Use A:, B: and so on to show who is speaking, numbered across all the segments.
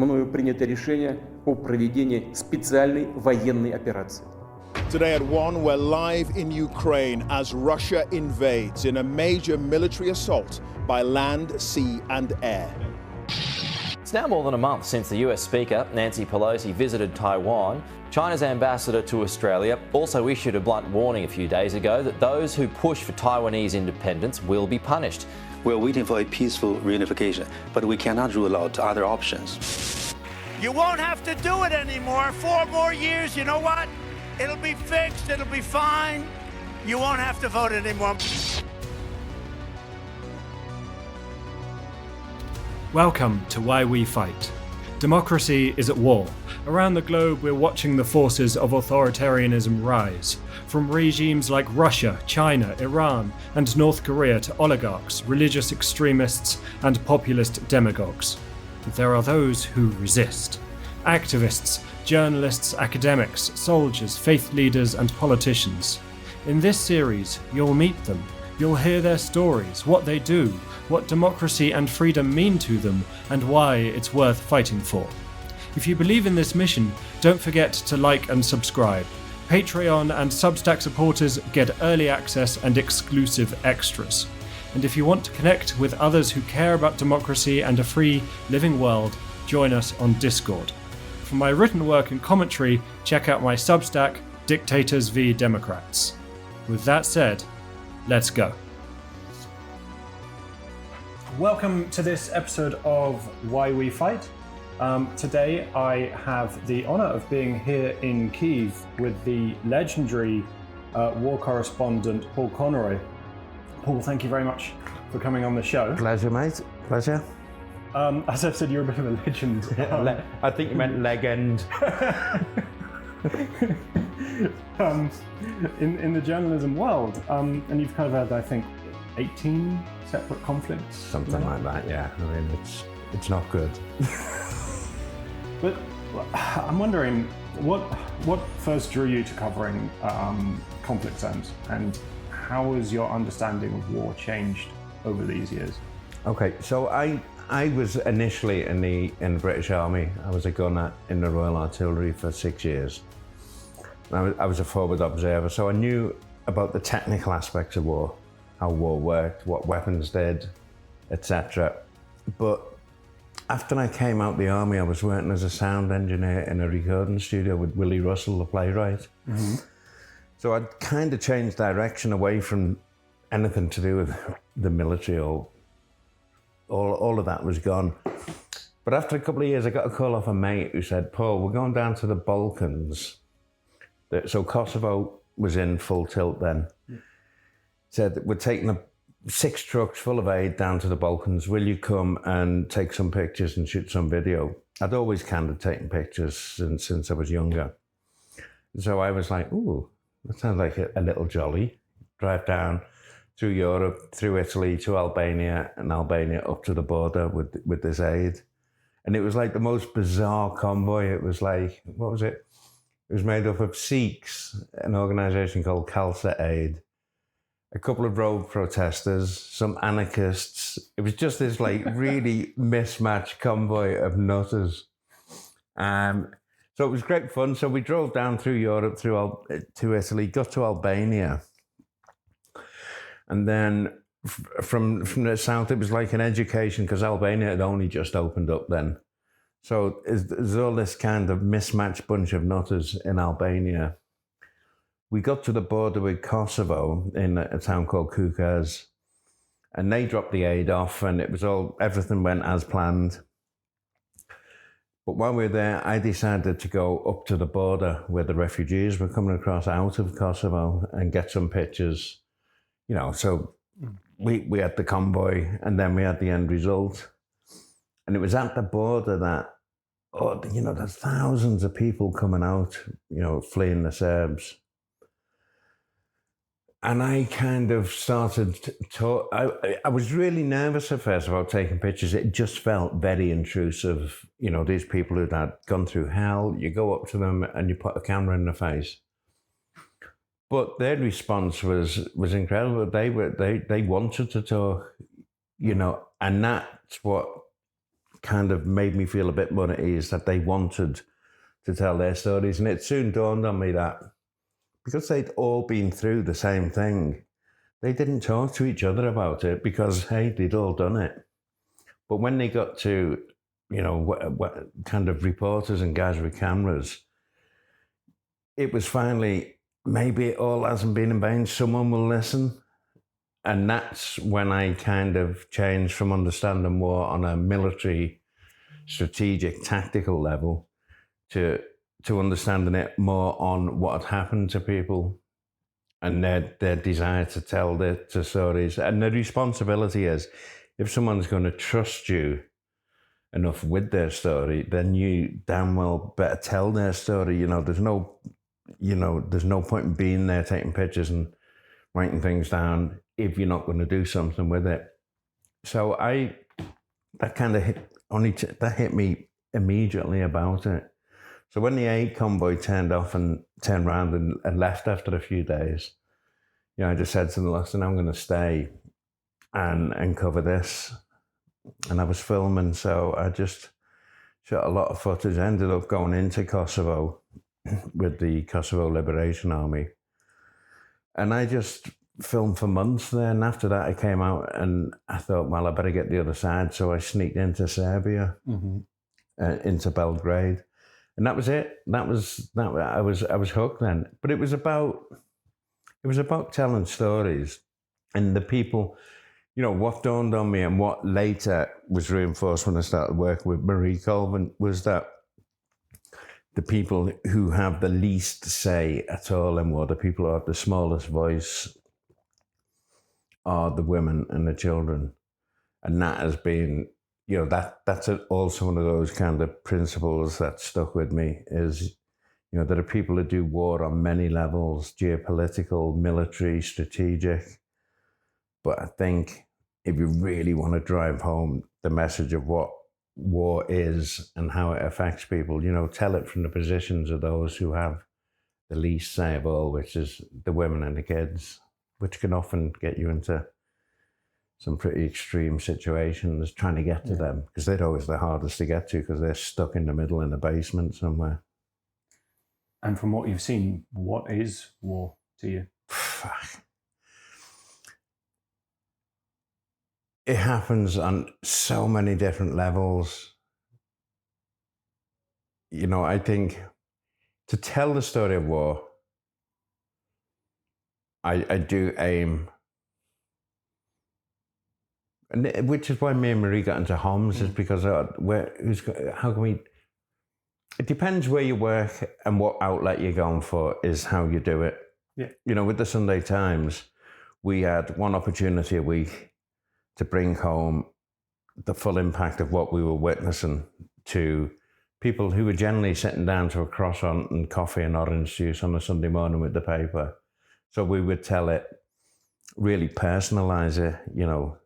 A: мною принято решение о проведении специальной военной операции.
B: Today at 1, we're live in Ukraine as Russia invades in a major military assault by land, sea and air.
C: It's now more than a month since the US Speaker, Nancy Pelosi, visited Taiwan. China's ambassador to Australia also issued a blunt warning a few days ago that those who push for Taiwanese independence will be punished.
D: We're waiting for a peaceful reunification, but we cannot rule out other options.
E: You won't have to do it anymore. 4 more years, you know what? It'll be fixed, it'll be fine. You won't have to vote anymore.
F: Welcome to Why We Fight. Democracy is at war. Around the globe, we're watching the forces of authoritarianism rise. From regimes like Russia, China, Iran, and North Korea to oligarchs, religious extremists, and populist demagogues. But there are those who resist. Activists, journalists, academics, soldiers, faith leaders, and politicians. In this series, you'll meet them. You'll hear their stories, what they do, what democracy and freedom mean to them, and why it's worth fighting for. If you believe in this mission, don't forget to like and subscribe. Patreon and Substack supporters get early access and exclusive extras. And if you want to connect with others who care about democracy and a free, living world, join us on Discord. For my written work and commentary, check out my Substack, Dictators v Democrats. With that said, let's go. Welcome to this episode of Why We Fight. Today I have the honour of being here in Kyiv with the legendary war correspondent Paul Conroy. Paul, thank you very much for coming on the show.
G: Pleasure, mate. Pleasure.
F: As I've said, you're a bit of a legend.
G: I think you meant legend.
F: In the journalism world, and you've kind of had, I think, 18 separate conflicts.
G: Something like that, yeah. I mean, it's not good.
F: But I'm wondering, what first drew you to covering conflict zones, and how has your understanding of war changed over these years?
G: Okay, so I was initially in the British Army. I was a gunner in the Royal Artillery for 6 years. I was a forward observer, so I knew about the technical aspects of war, how war worked, what weapons did, etc. But after I came out the army, I was working as a sound engineer in a recording studio with Willie Russell, the playwright. Mm-hmm. So I'd kind of changed direction away from anything to do with the military, or all of that was gone. But after a couple of years, I got a call off a mate who said, Paul, we're going down to the Balkans. So Kosovo was in full tilt then. Said, we're taking 6 trucks full of aid down to the Balkans. Will you come and take some pictures and shoot some video? I'd always kind of taken pictures since I was younger. So I was like, ooh, that sounds like a little jolly. Drive down through Europe, through Italy to Albania, and Albania up to the border with this aid. And it was like the most bizarre convoy. It was like, what was it? It was made up of Sikhs, an organisation called Khalsa Aid, a couple of rogue protesters, some anarchists. It was just this like really mismatched convoy of nutters. So it was great fun. So we drove down through Europe, to Italy, got to Albania. And then from the south, it was like an education, because Albania had only just opened up then. So there's all this kind of mismatched bunch of nutters in Albania. We got to the border with Kosovo in a town called Kukaz, and they dropped the aid off, and everything went as planned. But while we were there, I decided to go up to the border where the refugees were coming across out of Kosovo and get some pictures. You know, so we had the convoy, and then we had the end result. And it was at the border that, there's thousands of people coming out, fleeing the Serbs. And I kind of started I was really nervous at first about taking pictures. It just felt very intrusive. These people who'd gone through hell, you go up to them and you put a camera in their face. But their response was incredible. They wanted to talk, and that's what kind of made me feel a bit more at ease that they wanted to tell their stories. And it soon dawned on me that because they'd all been through the same thing, they didn't talk to each other about it because, hey, they'd all done it. But when they got to, you know, what kind of reporters and guys with cameras, it was finally, maybe it all hasn't been in vain, someone will listen. And that's when I kind of changed from understanding war on a military, strategic, tactical level to understanding it more on what had happened to people and their desire to tell their stories. And the responsibility is, if someone's going to trust you enough with their story, then you damn well better tell their story. You know, there's no point in being there taking pictures and writing things down if you're not going to do something with it. So that hit me immediately about it. So when the aid convoy turned around and left after a few days, you know, I just said to them, listen, I'm going to stay and cover this. And I was filming, so I just shot a lot of footage. I ended up going into Kosovo with the Kosovo Liberation Army. And I just filmed for months there. And after that, I came out and I thought, well, I better get the other side. So I sneaked into Serbia, into Belgrade. And that was it. I was hooked then. But it was about telling stories. And the people, you know, what dawned on me and what later was reinforced when I started working with Marie Colvin was that the people who have the least say at all in war, the people who have the smallest voice, are the women and the children. And that has been, you know, that's also one of those kind of principles that stuck with me is, you know, there are people who do war on many levels, geopolitical, military, strategic. But I think if you really want to drive home the message of what war is and how it affects people, you know, tell it from the positions of those who have the least say of all, which is the women and the kids, which can often get you into some pretty extreme situations trying to get to them, because they're always the hardest to get to because they're stuck in the middle in a basement somewhere.
F: And from what you've seen, what is war to you?
G: It happens on so many different levels. You know, I think to tell the story of war, I do aim, and which is why me and Marie got into Homs, is because how can we? It depends where you work and what outlet you're going for is how you do it.
F: Yeah.
G: You know, with the Sunday Times, we had one opportunity a week to bring home the full impact of what we were witnessing to people who were generally sitting down to a croissant and coffee and orange juice on a Sunday morning with the paper. So we would tell it, really personalise it, you know,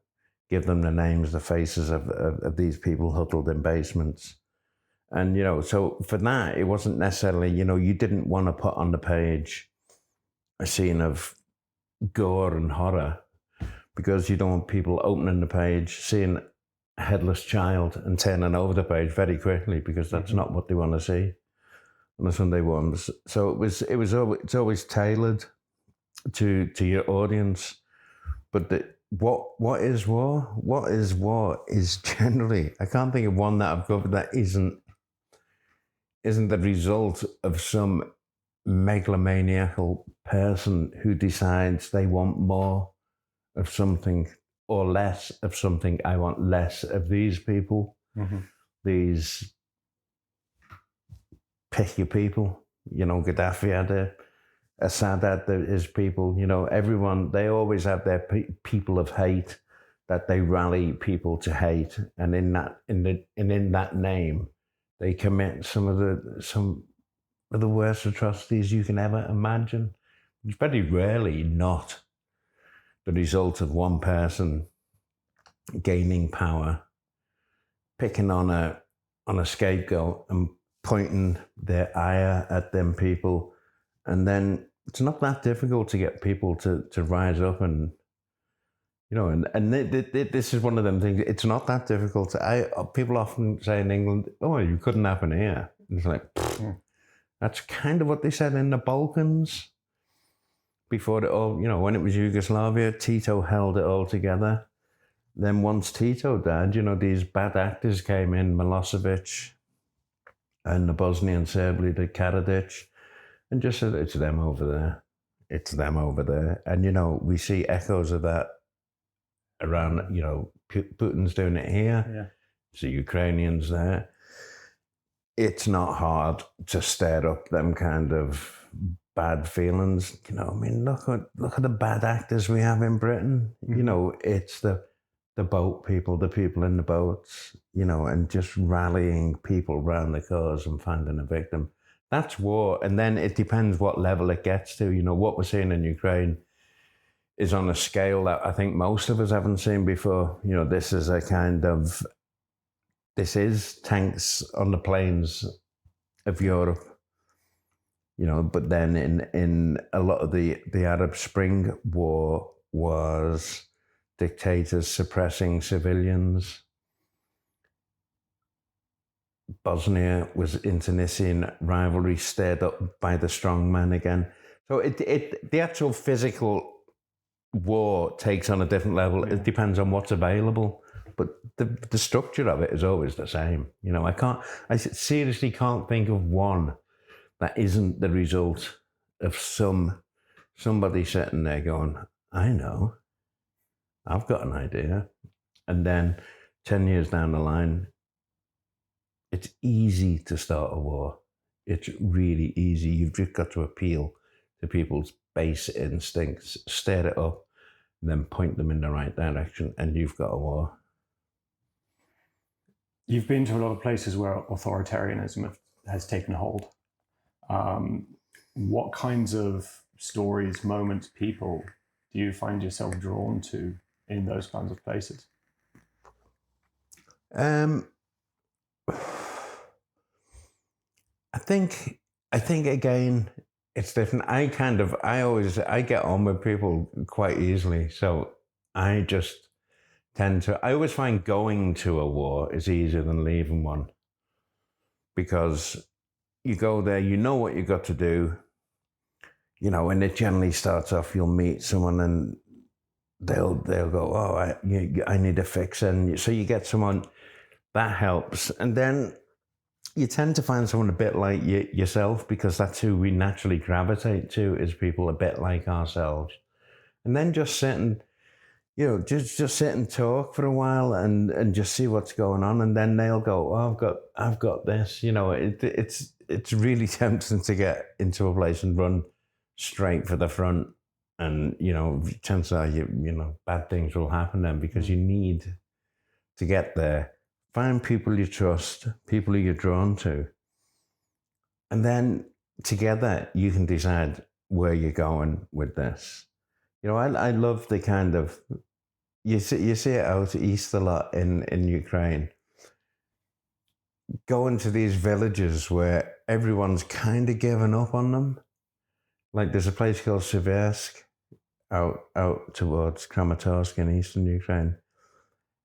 G: give them the names, the faces of these people huddled in basements. And, you know, so for that, it wasn't necessarily, you know, you didn't want to put on the page a scene of gore and horror, because you don't want people opening the page, seeing a headless child and turning over the page very quickly, because that's not what they want to see on the Sunday ones. So it's always tailored to your audience. But what is war? What is war is generally, I can't think of one that I've covered that isn't the result of some megalomaniacal person who decides they want more of something or less of something. I want less of these people. These pick your people. You know, Gaddafi had Assad had his people. You know, everyone, they always have their people of hate that they rally people to hate, and in that name, they commit some of the worst atrocities you can ever imagine. It's very rarely not the result of one person gaining power, picking on a scapegoat and pointing their ire at them people. And then it's not that difficult to get people to rise up and, You know, and this is one of them things. It's not that difficult. People often say in England, "Oh, you couldn't happen here." And it's like, that's kind of what they said in the Balkans before it all. You know, when it was Yugoslavia, Tito held it all together. Then once Tito died, you know, these bad actors came in, Milosevic and the Bosnian Serbia, the Karadzic, and just said, "It's them over there. It's them over there." And, you know, we see echoes of that around, you know, Putin's doing it here.
F: Yeah.
G: So Ukrainians there. It's not hard to stir up them kind of bad feelings. You know, I mean, look at the bad actors we have in Britain. Mm-hmm. You know, it's the boat people, the people in the boats, you know, and just rallying people around the cause and finding a victim. That's war. And then it depends what level it gets to. You know, what we're seeing in Ukraine is on a scale that I think most of us haven't seen before. You know, this is tanks on the plains of Europe, you know, but then in a lot of the Arab Spring War was dictators suppressing civilians. Bosnia was internecine rivalry stirred up by the strong man again. So the actual physical war takes on a different level. It depends on what's available, but the structure of it is always the same. You know, I seriously can't think of one that isn't the result of somebody sitting there going, "I know, I've got an idea," and then 10 years down the line, it's easy to start a war. It's really easy. You've just got to appeal to people's base instincts, stir it up, and then point them in the right direction, and you've got a war.
F: You've been to a lot of places where authoritarianism has taken hold. What kinds of stories, moments, people do you find yourself drawn to in those kinds of places?
G: I think again, it's different. I get on with people quite easily. So I just I always find going to a war is easier than leaving one, because you go there, you know what you've got to do, you know, and it generally starts off, you'll meet someone and they'll go, "Oh, I need a fix." And so you get someone that helps. And then you tend to find someone a bit like yourself, because that's who we naturally gravitate to, is people a bit like ourselves. And then just sit and, you know, just sit and talk for a while and just see what's going on. And then they'll go, "Oh, I've got this." You know, it's really tempting to get into a place and run straight for the front. And, you know, chances are, you know, bad things will happen then, because you need to get there. Find people you trust, people who you're drawn to. And then together you can decide where you're going with this. You know, I love the kind of, you see it out east a lot in Ukraine. Going to these villages where everyone's kind of given up on them. Like there's a place called Siversk out towards Kramatorsk in eastern Ukraine.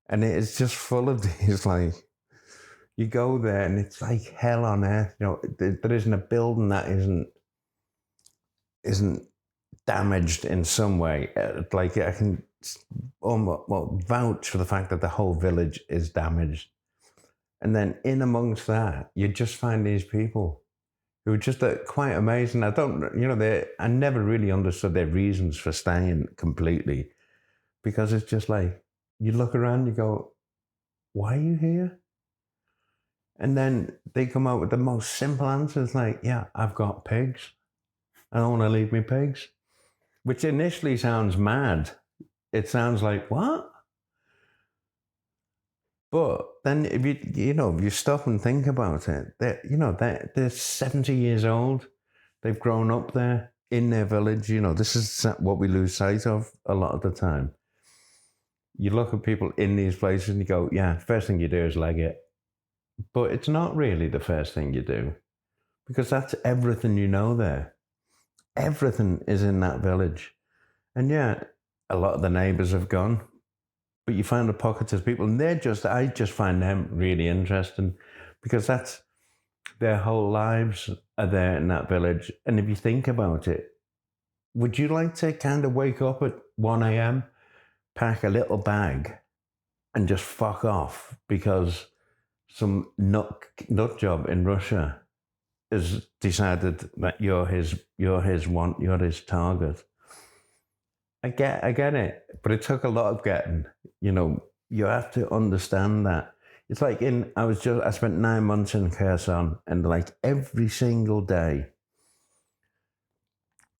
G: And it's just full of these, like, you go there and it's like hell on earth. You know, there isn't a building that isn't damaged in some way. Like, I can almost vouch for the fact that the whole village is damaged. And then in amongst that, you just find these people who are just quite amazing. I never really understood their reasons for staying completely, because it's just like, you look around, you go, "Why are you here?" And then they come out with the most simple answers, like, "Yeah, I've got pigs. I don't want to leave me pigs." Which initially sounds mad. It sounds like, what? But then if you stop and think about it, they're 70 years old. They've grown up there in their village. You know, this is what we lose sight of a lot of the time. You look at people in these places and you go, "Yeah, first thing you do is leg it." But it's not really the first thing you do, because that's everything you know there. Everything is in that village. And yeah, a lot of the neighbours have gone, but you find the pockets of people, and I just find them really interesting, because that's their whole lives are there in that village. And if you think about it, would you like to kind of wake up at 1 a.m., pack a little bag, and just fuck off because some nut job in Russia has decided that you're his target? I get it, but it took a lot of getting. You have to understand that. It's like I spent 9 months in Kherson, and like every single day,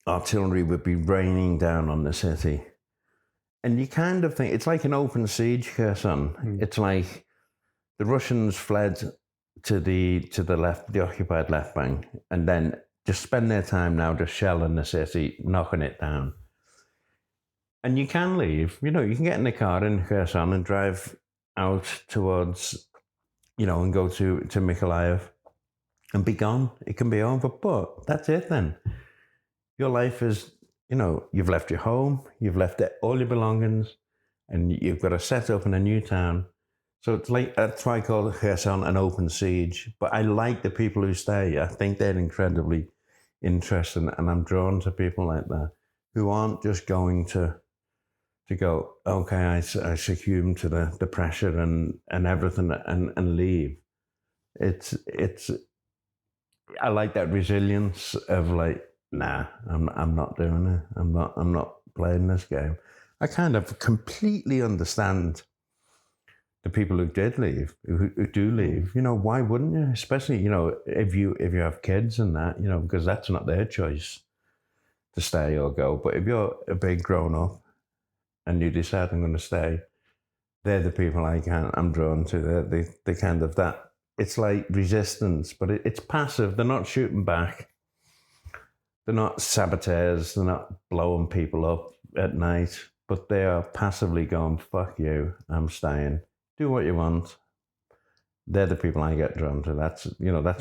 G: artillery would be raining down on the city. And you kind of think, it's like an open siege, Kherson. It's like the Russians fled to the left, the occupied left bank, and then just spend their time now just shelling the city, knocking it down. And you can leave, you can get in the car in Kherson and drive out towards, and go to Mykolaiv and be gone. It can be over, but that's it then. Your life is, you've left your home, you've left all your belongings, and you've got to set up in a new town. So it's like, that's why I call Kherson an open siege. But I like the people who stay. I think they're incredibly interesting, and I'm drawn to people like that who aren't just going to go, okay, I succumb to the pressure and everything and leave. I like that resilience of like, nah, I'm not doing it. I'm not playing this game. I kind of completely understand the people who did leave, who do leave. Why wouldn't you? Especially, if you have kids and that, because that's not their choice to stay or go. But if you're a big grown up and you decide I'm going to stay, they're the people I'm drawn to. They're kind of that. It's like resistance, but it's passive. They're not shooting back. They're not saboteurs. They're not blowing people up at night, but they are passively going, fuck you, I'm staying. Do what you want. They're the people I get drawn to. That's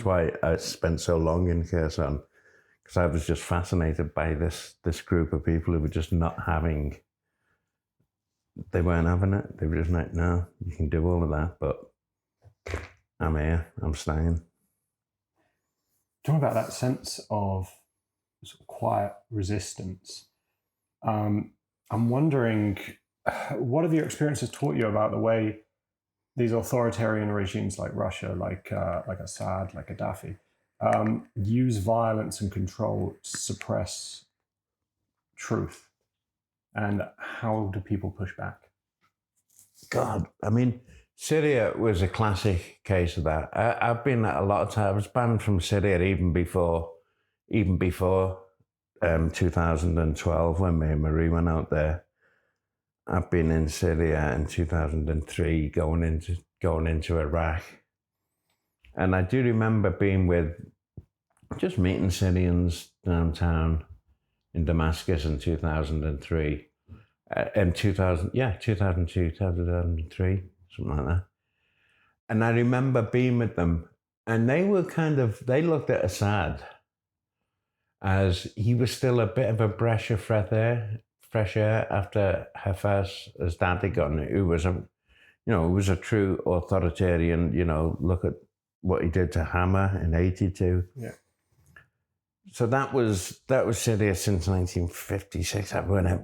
G: why I spent so long in Kherson, because I was just fascinated by this group of people who were just they weren't having it. They were just like, no, you can do all of that, but I'm here, I'm staying.
F: Talk about that sense of sort of quiet resistance. I'm wondering, what have your experiences taught you about the way these authoritarian regimes like Russia, like Assad, like Gaddafi, use violence and control to suppress truth? And how do people push back?
G: God, I mean, Syria was a classic case of that. I've been a lot of times. I was banned from Syria even before 2012 when me and Marie went out there. I've been in Syria in 2003, going into Iraq, and I do remember just meeting Syrians downtown in Damascus in 2003, in 2002, 2003, something like that. And I remember being with them, and they looked at Assad as he was still a bit of a breath of fresh air after Hafez, his dad had gone, who was a true authoritarian. Look at what he did to Hama in '82. Yeah. So that was Syria since 1956,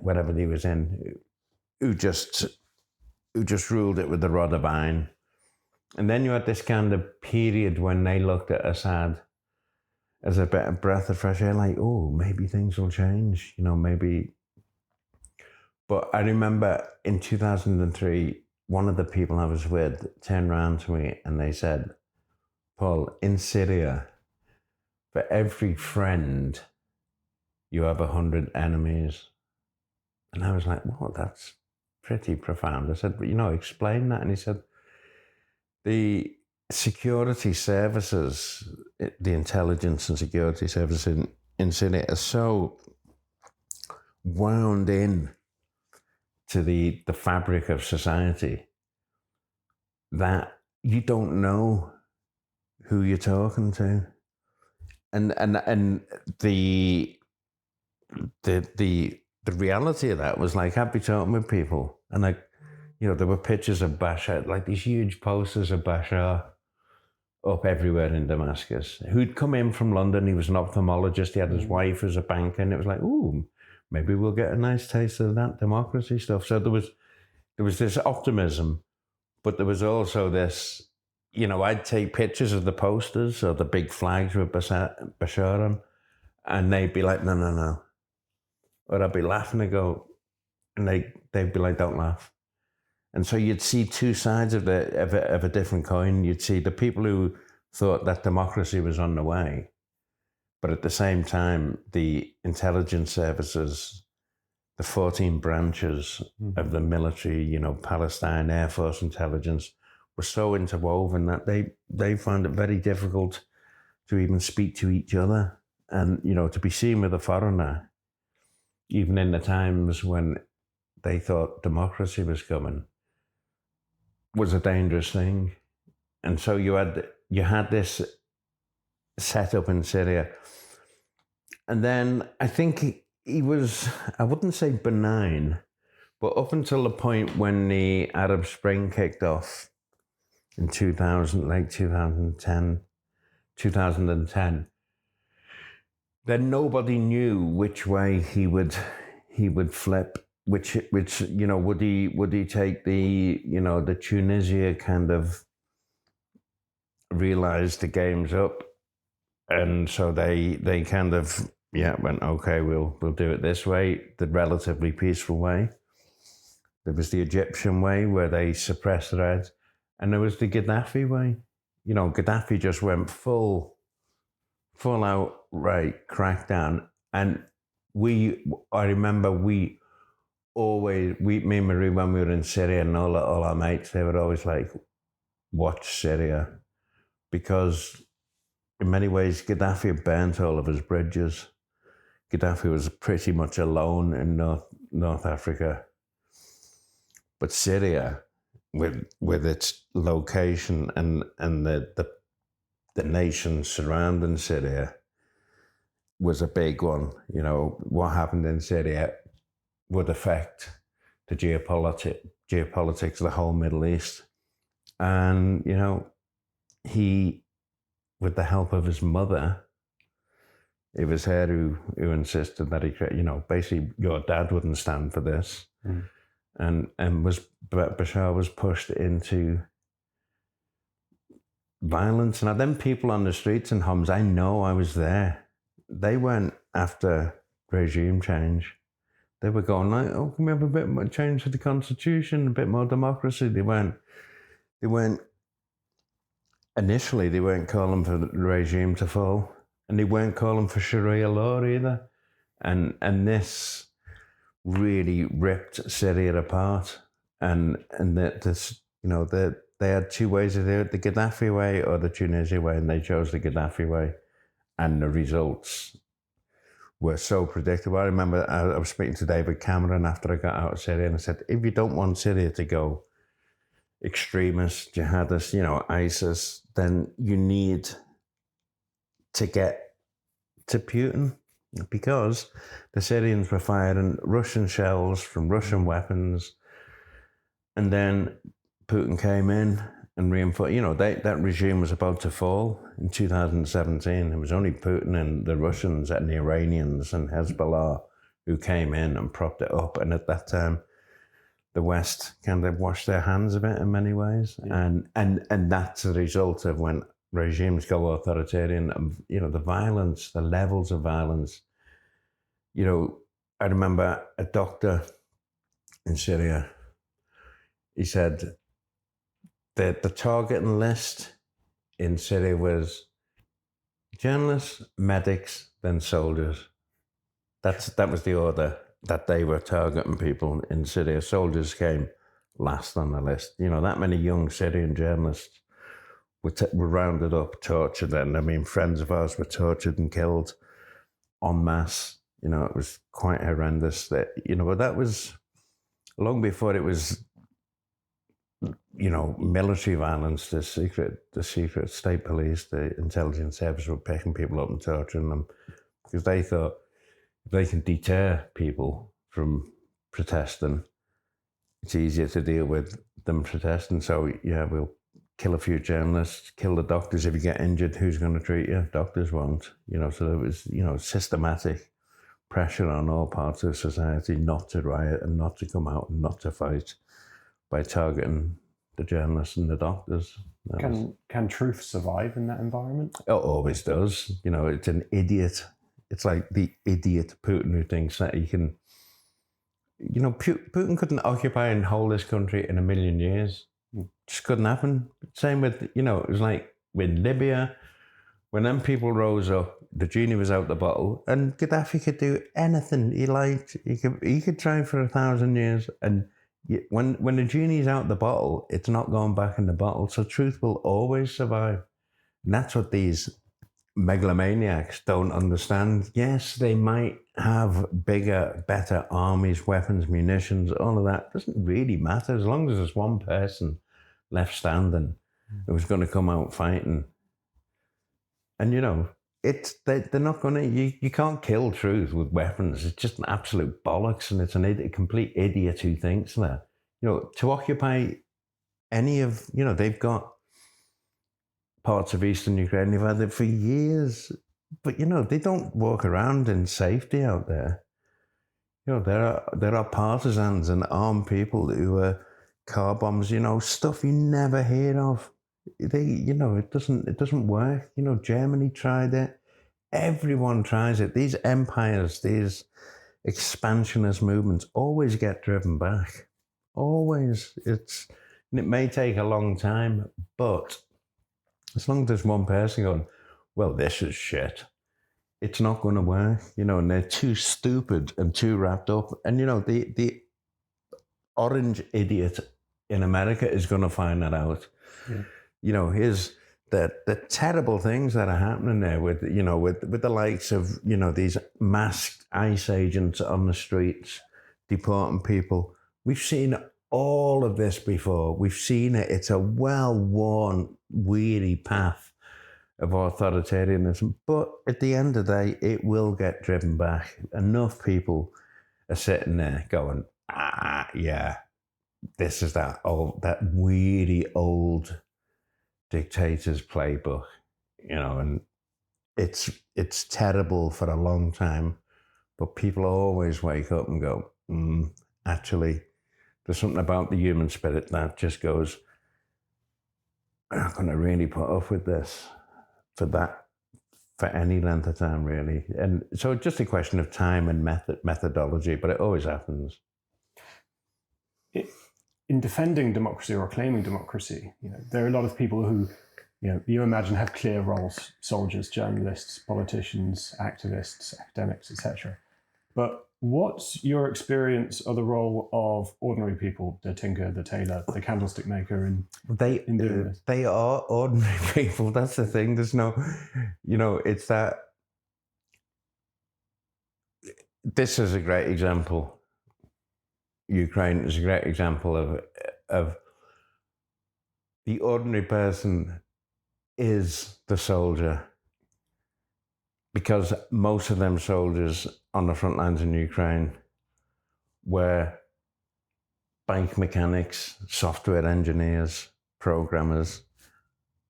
G: whatever he was in, who just ruled it with the rod of iron. And then you had this kind of period when they looked at Assad as a bit of breath of fresh air, like, oh, maybe things will change, maybe. But I remember in 2003, one of the people I was with turned around to me and they said, Paul, in Syria, for every friend, you have 100 enemies. And I was like, well, that's pretty profound. I said, but explain that. And he said, the security services, the intelligence and security services in Syria are so wound in to the fabric of society that you don't know who you're talking to. And the reality of that was like, I'd be talking with people and You know, there were pictures of Bashar, like these huge posters of Bashar up everywhere in Damascus, who'd come in from London. He was an ophthalmologist. He had his wife as a banker, and it was like, ooh, maybe we'll get a nice taste of that democracy stuff. So there was this optimism, but there was also this, you know, I'd take pictures of the posters or the big flags with Bashar on, and they'd be like, no. Or I'd be laughing and go, and they'd be like, don't laugh. And so you'd see two sides of a different coin. You'd see the people who thought that democracy was on the way, but at the same time, the intelligence services, the 14 branches of the military, you know, Palestine, Air Force intelligence, were so interwoven that they found it very difficult to even speak to each other. And, you know, to be seen with a foreigner, even in the times when they thought democracy was coming, was a dangerous thing. And so you had this set up in Syria. And then I think he was, I wouldn't say benign, but up until the point when the Arab Spring kicked off in 2010, then nobody knew which way he would flip. Which you know, would he take the, you know, the Tunisia kind of realized the game's up, and so they kind of went, okay, we'll do it this way, the relatively peaceful way. There was the Egyptian way where they suppressed the reds, and there was the Gaddafi way. You know, Gaddafi just went full out right crackdown, and I remember me and Marie, when we were in Syria, and all our mates, they were always like, watch Syria, because in many ways Gaddafi had burnt all of his bridges. Gaddafi was pretty much alone in North Africa. But Syria, with its location and the nations surrounding Syria, was a big one. You know, what happened in Syria would affect the geopolitics of the whole Middle East. And, you know, he, with the help of his mother, it was her who insisted that you know, basically your dad wouldn't stand for this. And Bashar was pushed into violence. Now, them people on the streets in Homs, I know, I was there. They weren't after regime change. They were going like, oh, can we have a bit more change to the constitution, a bit more democracy? They weren't initially, they weren't calling for the regime to fall, and they weren't calling for Sharia law either. And this really ripped Syria apart. And this, you know, they had two ways to do it, the Gaddafi way or the Tunisia way, and they chose the Gaddafi way. And the results were so predictable. I remember I was speaking to David Cameron after I got out of Syria, and I said, if you don't want Syria to go extremist, jihadist, you know, ISIS, then you need to get to Putin, because the Syrians were firing Russian shells from Russian weapons, and then Putin came in and reinforced. You know, that regime was about to fall in 2017. It was only Putin and the Russians and the Iranians and Hezbollah who came in and propped it up. And at that time, the West kind of washed their hands of it in many ways. Yeah. And that's the result of when regimes go authoritarian, you know, the violence, the levels of violence. You know, I remember a doctor in Syria, he said that the targeting list in Syria was journalists, medics, then soldiers. That was the order that they were targeting people in Syria. Soldiers came last on the list. You know, that many young Syrian journalists were rounded up, tortured, and I mean, friends of ours were tortured and killed en masse. You know, it was quite horrendous. That, you know, but that was long before it was, you know, military violence. The secret state police, the intelligence service were picking people up and torturing them because they thought if they can deter people from protesting, it's easier to deal with than protesting. So yeah, we'll kill a few journalists, kill the doctors. If you get injured, who's going to treat you? Doctors won't. So there was, systematic pressure on all parts of society not to riot and not to come out and not to fight by targeting the journalists and the doctors.
H: Can truth survive in that environment?
G: It always does. It's an idiot. It's like the idiot Putin who thinks that he can. Putin couldn't occupy and hold this country in a million years. It just couldn't happen. Same with, it was like with Libya, when them people rose up, the genie was out the bottle, and Gaddafi could do anything he liked. He could try for 1,000 years, and when the genie's out the bottle, it's not going back in the bottle. So truth will always survive. And that's what these megalomaniacs don't understand. Yes, they might have bigger, better armies, weapons, munitions, all of that. Doesn't really matter as long as there's one person left standing who's going to come out fighting. And they're not going to. You can't kill truth with weapons. It's just an absolute bollocks, and it's a complete idiot who thinks that. To occupy any of they've got parts of eastern Ukraine. They've had it for years, but they don't walk around in safety out there. There are partisans and armed people who are car bombs. Stuff you never hear of. It doesn't work. Germany tried it. Everyone tries it. These empires, these expansionist movements always get driven back. Always. It may take a long time, but as long as there's one person going, well, this is shit, it's not going to work, and they're too stupid and too wrapped up. And, the orange idiot in America is going to find that out. Yeah. The terrible things that are happening there with the likes of, these masked ICE agents on the streets, deporting people. We've seen all of this before. We've seen it. It's a well-worn, weary path of authoritarianism. But at the end of the day, it will get driven back. Enough people are sitting there going, yeah, this is that weary old dictator's playbook, and it's terrible for a long time, but people always wake up and go, actually, there's something about the human spirit that just goes, I'm not going to really put up with this for any length of time, really. And so it's just a question of time and methodology, but it always happens.
H: In defending democracy or claiming democracy, there are a lot of people who, you imagine have clear roles: soldiers, journalists, politicians, activists, academics, etc. But what's your experience of the role of ordinary people, the tinker, the tailor, the candlestick maker in doing this?
G: They are ordinary people. That's the thing. There's no, it's that. This is a great example. Ukraine is a great example of the ordinary person is the soldier, because most of them soldiers on the front lines in Ukraine were bank mechanics, software engineers, programmers,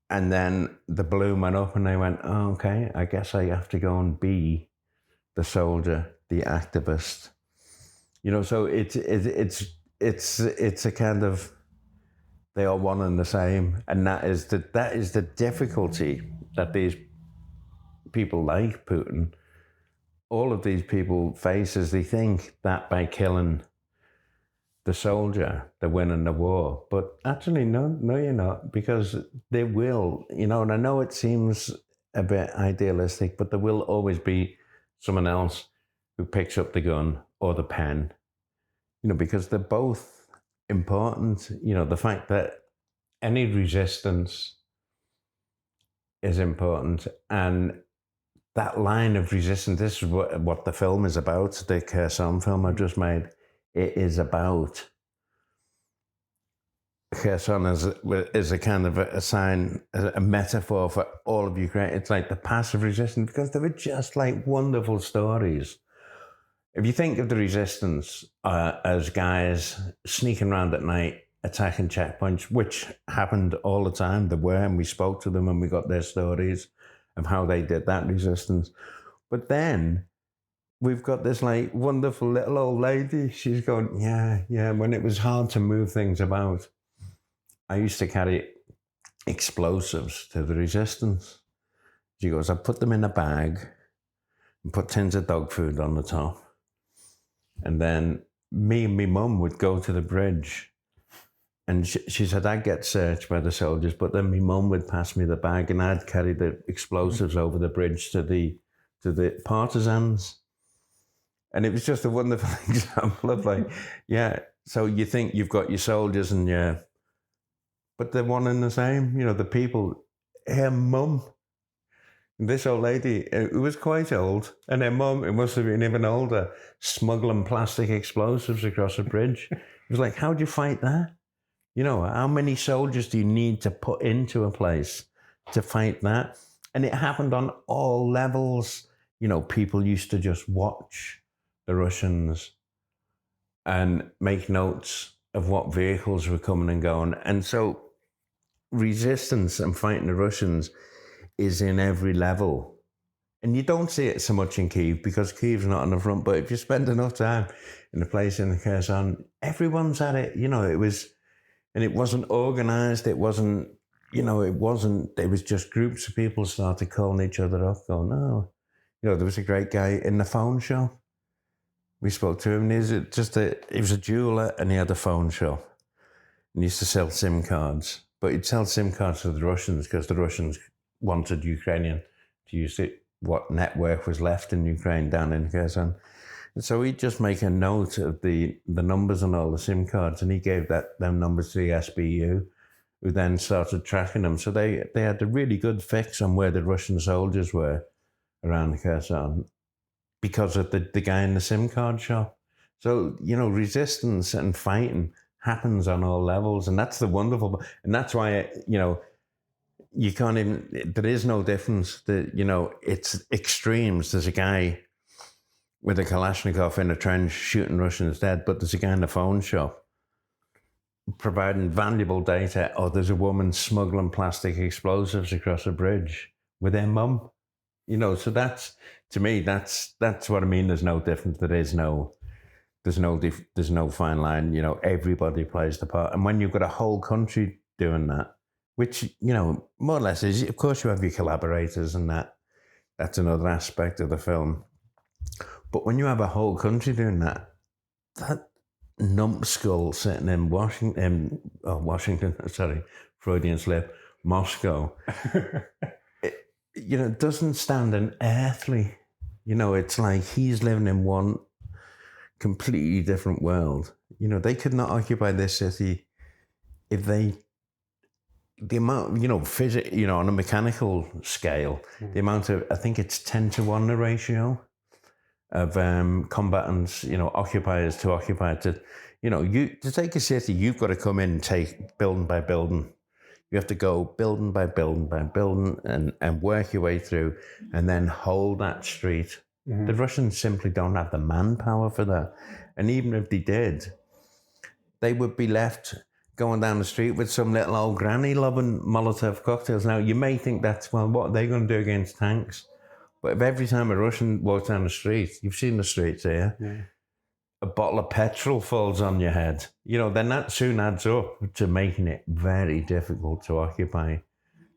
G: and then the balloon went up and they went, oh, okay, I guess I have to go and be the soldier, the activist. So it's a kind of, they are one and the same, and that is the difficulty that these people like Putin, all of these people face, is they think that by killing the soldier, they're winning the war. But actually, no, you're not, because they will, and I know it seems a bit idealistic, but there will always be someone else who picks up the gun or the pen, because they're both important. The fact that any resistance is important, and that line of resistance, this is what the film is about, the Kherson film I've just made. It is about Kherson is a kind of a sign, a metaphor for all of Ukraine. It's like the passive resistance, because they were just like wonderful stories if you think of the resistance as guys sneaking around at night, attacking checkpoints, which happened all the time, there were, and we spoke to them and we got their stories of how they did that resistance. But then we've got this like wonderful little old lady. She's going, yeah, when it was hard to move things about, I used to carry explosives to the resistance. She goes, I put them in a bag and put tins of dog food on the top. And then me and my mum would go to the bridge. And she said, I'd get searched by the soldiers, but then my mum would pass me the bag and I'd carry the explosives over the bridge to the partisans. And it was just a wonderful example of like, so you think you've got your soldiers and but they're one and the same, the people, her mum, this old lady, who was quite old, and her mum, who must have been even older, smuggling plastic explosives across a bridge. It was like, how do you fight that? How many soldiers do you need to put into a place to fight that? And it happened on all levels. People used to just watch the Russians and make notes of what vehicles were coming and going. And so resistance and fighting the Russians is in every level. And you don't see it so much in Kyiv because Kyiv's not on the front, but if you spend enough time in a place in Kherson, everyone's at it. And it wasn't organized. It wasn't, it was just groups of people started calling each other up, going, no. There was a great guy in the phone shop. We spoke to him, and he was a jeweler and he had a phone shop. And he used to sell SIM cards. But he'd sell SIM cards to the Russians because the Russians wanted Ukrainian to use what network was left in Ukraine down in Kherson. And so he'd just make a note of the numbers on all the SIM cards, and he gave them numbers to the SBU, who then started tracking them. So they had a really good fix on where the Russian soldiers were around Kherson because of the guy in the SIM card shop. So, resistance and fighting happens on all levels, and that's the wonderful, and that's why, you can't even, there is no difference. It's extremes. There's a guy with a Kalashnikov in a trench shooting Russians dead, but there's a guy in the phone shop providing valuable data, or there's a woman smuggling plastic explosives across a bridge with her mum. So that's, to me, that's what I mean. There's no difference. There's no fine line. Everybody plays the part. And when you've got a whole country doing that, which, more or less is, of course you have your collaborators and that's another aspect of the film. But when you have a whole country doing that numbskull sitting in Washington, Freudian slip, Moscow, it doesn't stand an earthly, it's like he's living in one completely different world. They could not occupy this city if the amount, on a mechanical scale, the amount of, I think it's 10-1 the ratio of combatants, occupiers to occupied to, to take a city, you've got to come in and take building by building. You have to go building by building by building and work your way through and then hold that street. Mm-hmm. The Russians simply don't have the manpower for that. And even if they did, they would be left going down the street with some little old granny lobbing Molotov cocktails. Now, you may think that's, well, what are they going to do against tanks? But if every time a Russian walks down the street, you've seen the streets here, a bottle of petrol falls on your head, then that soon adds up to making it very difficult to occupy.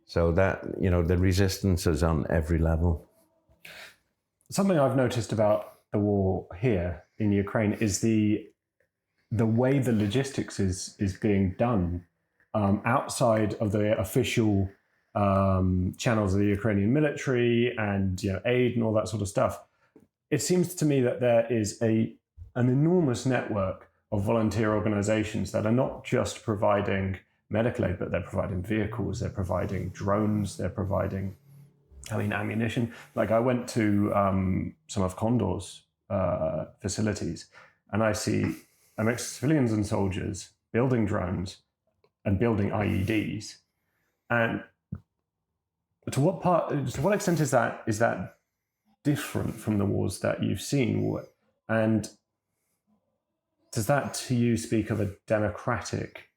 G: So that, the resistance is on every level.
H: Something I've noticed about the war here in Ukraine is the way the logistics is being done outside of the official channels of the Ukrainian military and aid and all that sort of stuff. It seems to me that there is an enormous network of volunteer organizations that are not just providing medical aid, but they're providing vehicles, they're providing drones, they're providing ammunition. Like I went to some of Condor's facilities and I see a mix of civilians and soldiers building drones and building IEDs. And to what extent is that different from the wars that you've seen? And does that to you speak of a democratic,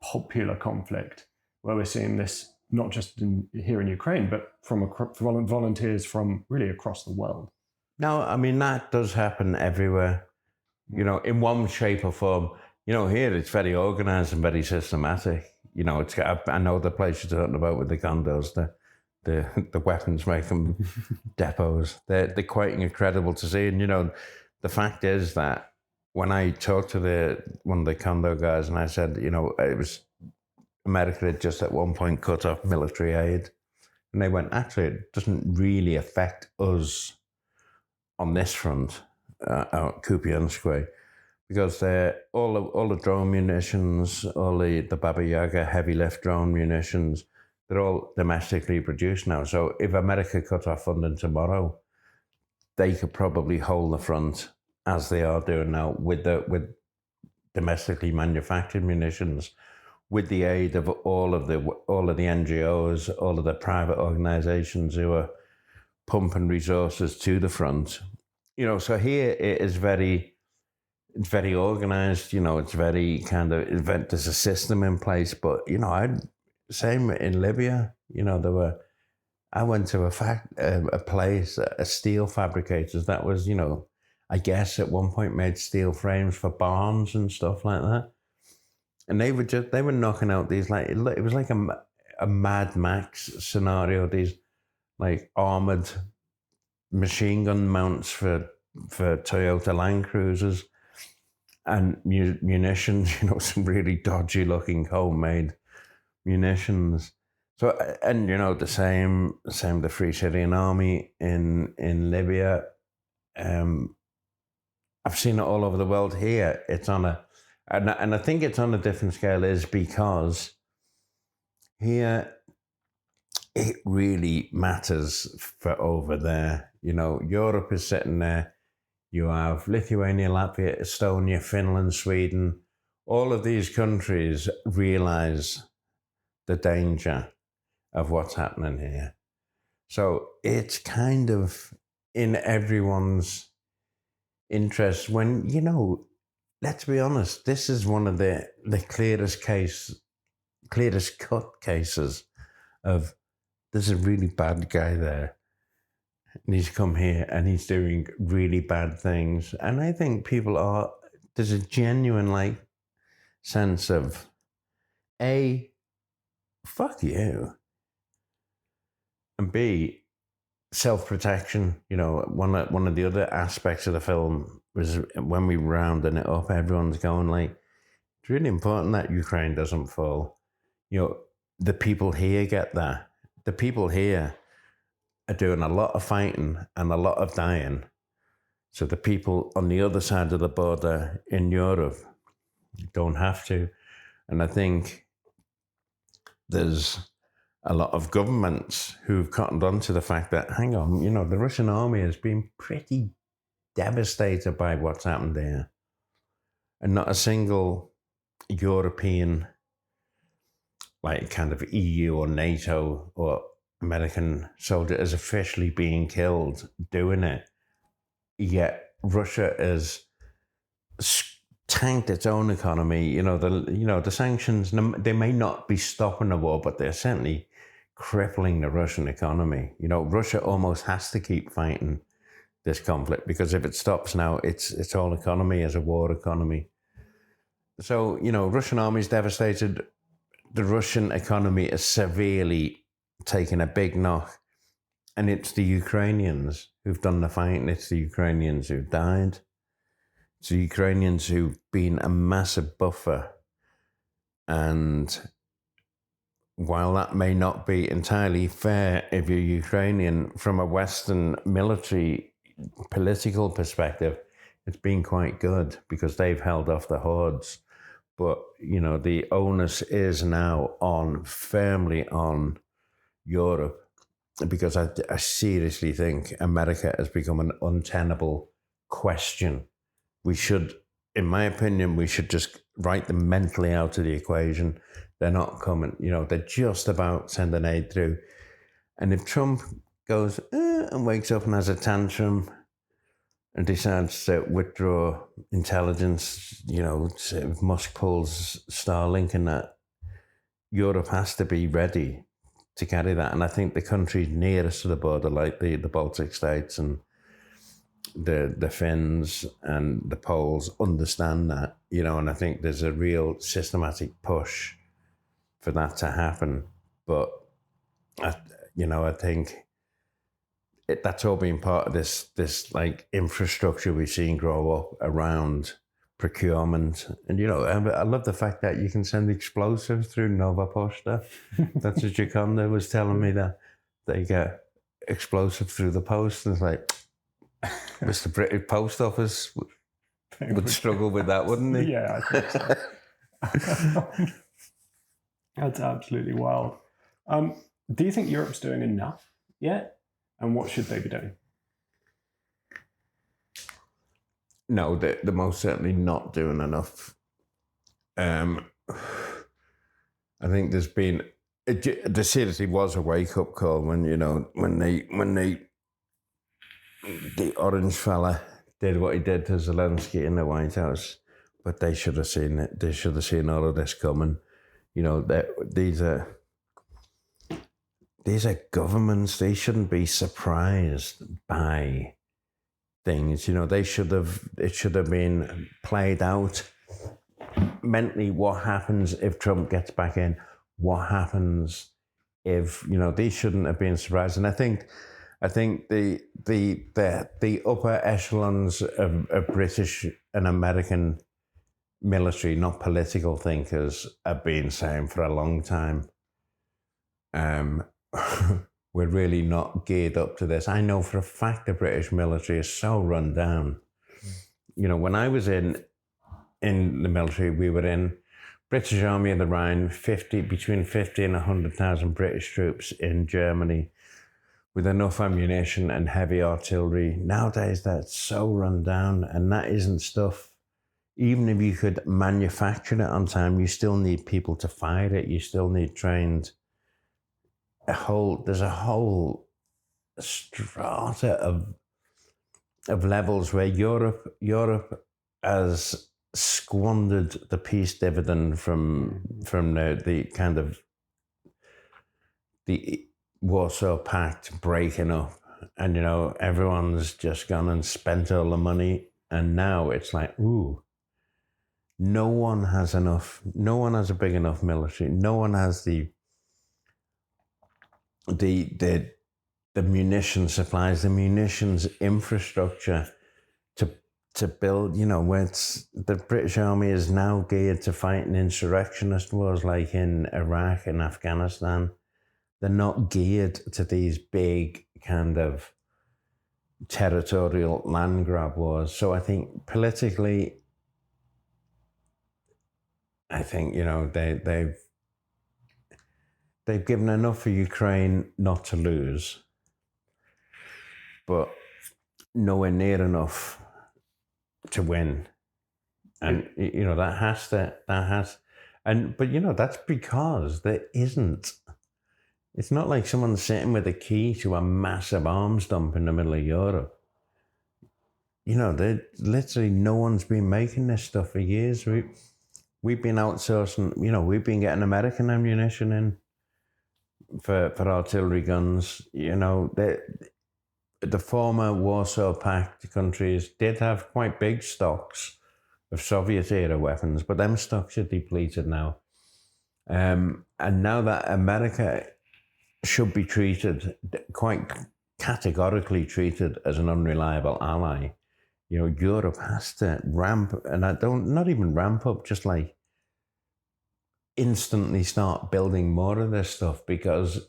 H: popular conflict where we're seeing this not just here in Ukraine, but from volunteers from really across the world?
G: No, I mean, that does happen everywhere, in one shape or form. Here it's very organized and very systematic. I know the place you're talking about with the condos, the weapons making depots. They're quite incredible to see. And, the fact is that when I talked to one of the condo guys and I said, it was America had just at one point cut off military aid. And they went, actually, it doesn't really affect us on this front, Kupiansk, because all the drone munitions, all the Baba Yaga heavy lift drone munitions, they're all domestically produced now. So if America cut off funding tomorrow, they could probably hold the front as they are doing now with domestically manufactured munitions, with the aid of all of the NGOs, all of the private organizations who are pumping resources to the front. So here it is it's very organized, it's very there's a system in place, but, same in Libya, I went to a place, a steel fabricators that was, I guess at one point made steel frames for barns and stuff like that. And they were knocking out these, it was like a Mad Max scenario, these like armored machine gun mounts for Toyota Land Cruisers and munitions, some really dodgy looking homemade munitions. So, and the same the Free Syrian Army in Libya. I've seen it all over the world. Here it's on and I think it's on a different scale is because here it really matters for over there. Europe is sitting there. You have Lithuania, Latvia, Estonia, Finland, Sweden. All of these countries realize the danger of what's happening here. So it's kind of in everyone's interest when, let's be honest, this is one of the clearest cut cases of there's a really bad guy there. And he's come here and he's doing really bad things. And I think there's a genuine sense of, A, fuck you. And B, self-protection. One of the other aspects of the film was when we rounding it up, everyone's going it's really important that Ukraine doesn't fall. The people here get that. The people here are doing a lot of fighting and a lot of dying. So the people on the other side of the border in Europe don't have to. And I think there's a lot of governments who've cottoned on to the fact that, hang on, the Russian army has been pretty devastated by what's happened there. And not a single European, EU or NATO or American soldier is officially being killed doing it. Yet Russia has tanked its own economy. The sanctions, they may not be stopping the war, but they're certainly crippling the Russian economy. Russia almost has to keep fighting this conflict because if it stops now, its whole economy is a war economy. So, Russian army is devastated. The Russian economy is severely taking a big knock. And it's the Ukrainians who've done the fighting. It's the Ukrainians who've died. It's the Ukrainians who've been a massive buffer. And while that may not be entirely fair if you're Ukrainian, from a Western military political perspective, it's been quite good because they've held off the hordes. But, the onus is now firmly on Europe, because I seriously think America has become an untenable question. We should, in my opinion, just write them mentally out of the equation. They're not coming, they're just about sending aid through. And if Trump goes and wakes up and has a tantrum and decides to withdraw intelligence, if Musk pulls Starlink and that, Europe has to be ready to carry that. And I think the countries nearest to the border, like the Baltic states and the Finns and the Poles, understand that, and I think there's a real systematic push for that to happen. But, I think that's all been part of this like infrastructure we've seen grow up around procurement. And, I love the fact that you can send explosives through Nova Posta. That's what Jaconda was telling me, that they get explosive through the post. And it's like, Mr. British Post Office would struggle with that, wouldn't he?
H: Yeah, I think so. That's absolutely wild. Do you think Europe's doing enough yet? And what should they be doing?
G: No, they're most certainly not doing enough. I think there's been, there seriously was a wake-up call when the orange fella did what he did to Zelensky in the White House. But they should have seen it. They should have seen all of this coming. These are governments. They shouldn't be surprised by things. It should have been played out mentally. What happens if Trump gets back in? What happens if, these shouldn't have been surprised. And I think the upper echelons of British and American military, not political thinkers, have been saying for a long time, we're really not geared up to this. I know for a fact the British military is so run down. When I was in the military, we were in British Army of the Rhine, between 50 and 100,000 British troops in Germany with enough ammunition and heavy artillery. Nowadays, that's so run down, and that isn't stuff. Even if you could manufacture it on time, you still need people to fire it. You still need trained. There's a whole strata of levels where Europe has squandered the peace dividend from the kind of the Warsaw Pact breaking up, and everyone's just gone and spent all the money, and now it's like, ooh, no one has enough. No one has a big enough military. No one has the munition supplies, the munitions infrastructure to build, where the British Army is now geared to fighting insurrectionist wars like in Iraq and Afghanistan. They're not geared to these big kind of territorial land grab wars. So I think politically, they've given enough for Ukraine not to lose, but nowhere near enough to win. And that's because there isn't. It's not like someone's sitting with a key to a massive arms dump in the middle of Europe. Literally no one's been making this stuff for years. We've been outsourcing, we've been getting American ammunition in for artillery guns. The former Warsaw Pact countries did have quite big stocks of Soviet-era weapons, but them stocks are depleted now. And now that America should be quite categorically treated as an unreliable ally, Europe has to ramp, and not even ramp up, just like instantly start building more of this stuff, because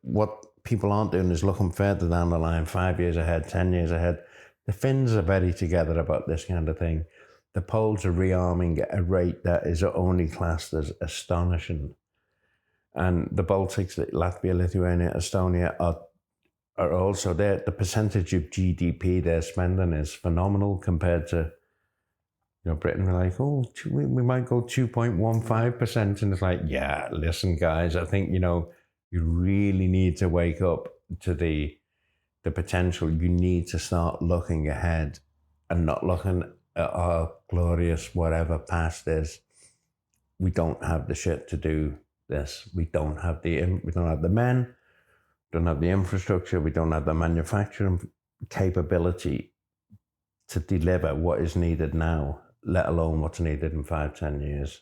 G: what people aren't doing is looking further down the line, 5 years ahead, 10 years ahead. The Finns are very together about this kind of thing. The Poles are rearming at a rate that is only classed as astonishing. And the Baltics, Latvia, Lithuania, Estonia are also there. The percentage of GDP they're spending is phenomenal compared to, Britain. We're like, we might go 2.15%. And it's like, yeah, listen, guys, I think, you really need to wake up to the the potential, you need to start looking ahead and not looking at our glorious whatever past is. We don't have the shit to do this. We don't have the men, we don't have the infrastructure, we don't have the manufacturing capability to deliver what is needed now, let alone what's needed in 5-10 years.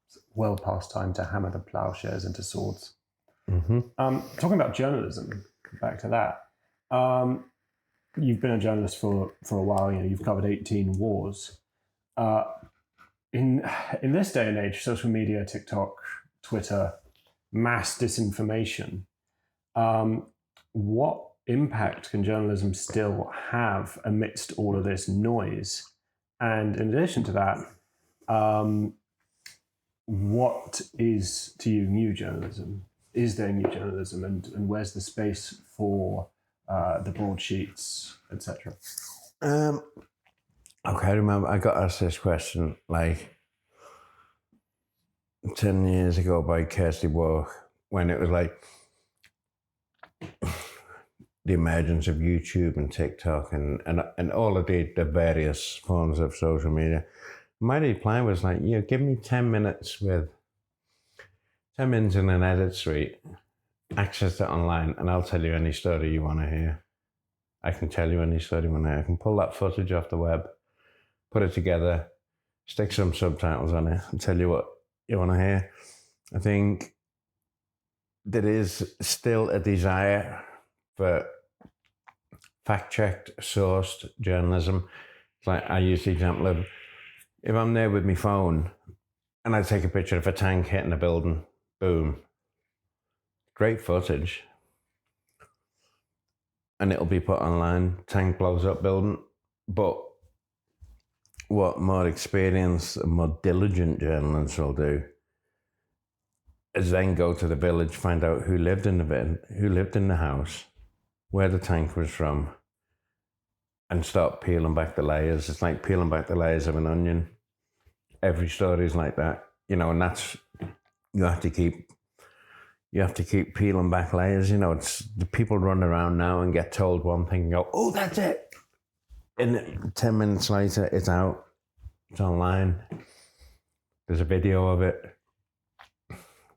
H: It's well past time to hammer the ploughshares into swords.
G: Mm-hmm.
H: Talking about journalism, back to that. You've been a journalist for a while. You've covered 18 wars. In this day and age, social media, TikTok, Twitter, mass disinformation. What impact can journalism still have amidst all of this noise? And in addition to that, what is to you new journalism? Is there new journalism, and where's the space for the broadsheets, etc.?
G: Okay, I remember I got asked this question like 10 years ago by Kirsty Walk, when it was like the emergence of YouTube and TikTok and all of the various forms of social media. My reply was like, give me 10 minutes in an edit suite, access to online, and I'll tell you any story you want to hear. I can tell you any story you want to hear. I can pull that footage off the web, put it together, stick some subtitles on it, and tell you what you want to hear. I think there is still a desire for fact-checked, sourced journalism. It's like I use the example of, if I'm there with my phone and I take a picture of a tank hitting a building, boom, great footage, and it'll be put online, tank blows up building. But what more experienced and more diligent journalists will do is then go to the village, find out who lived in the house, where the tank was from, and start peeling back the layers. It's like peeling back the layers of an onion. Every story is like that, and that's, you have to keep peeling back layers. It's the people run around now and get told one thing and go, oh, that's it. And 10 minutes later, it's out. It's online. There's a video of it.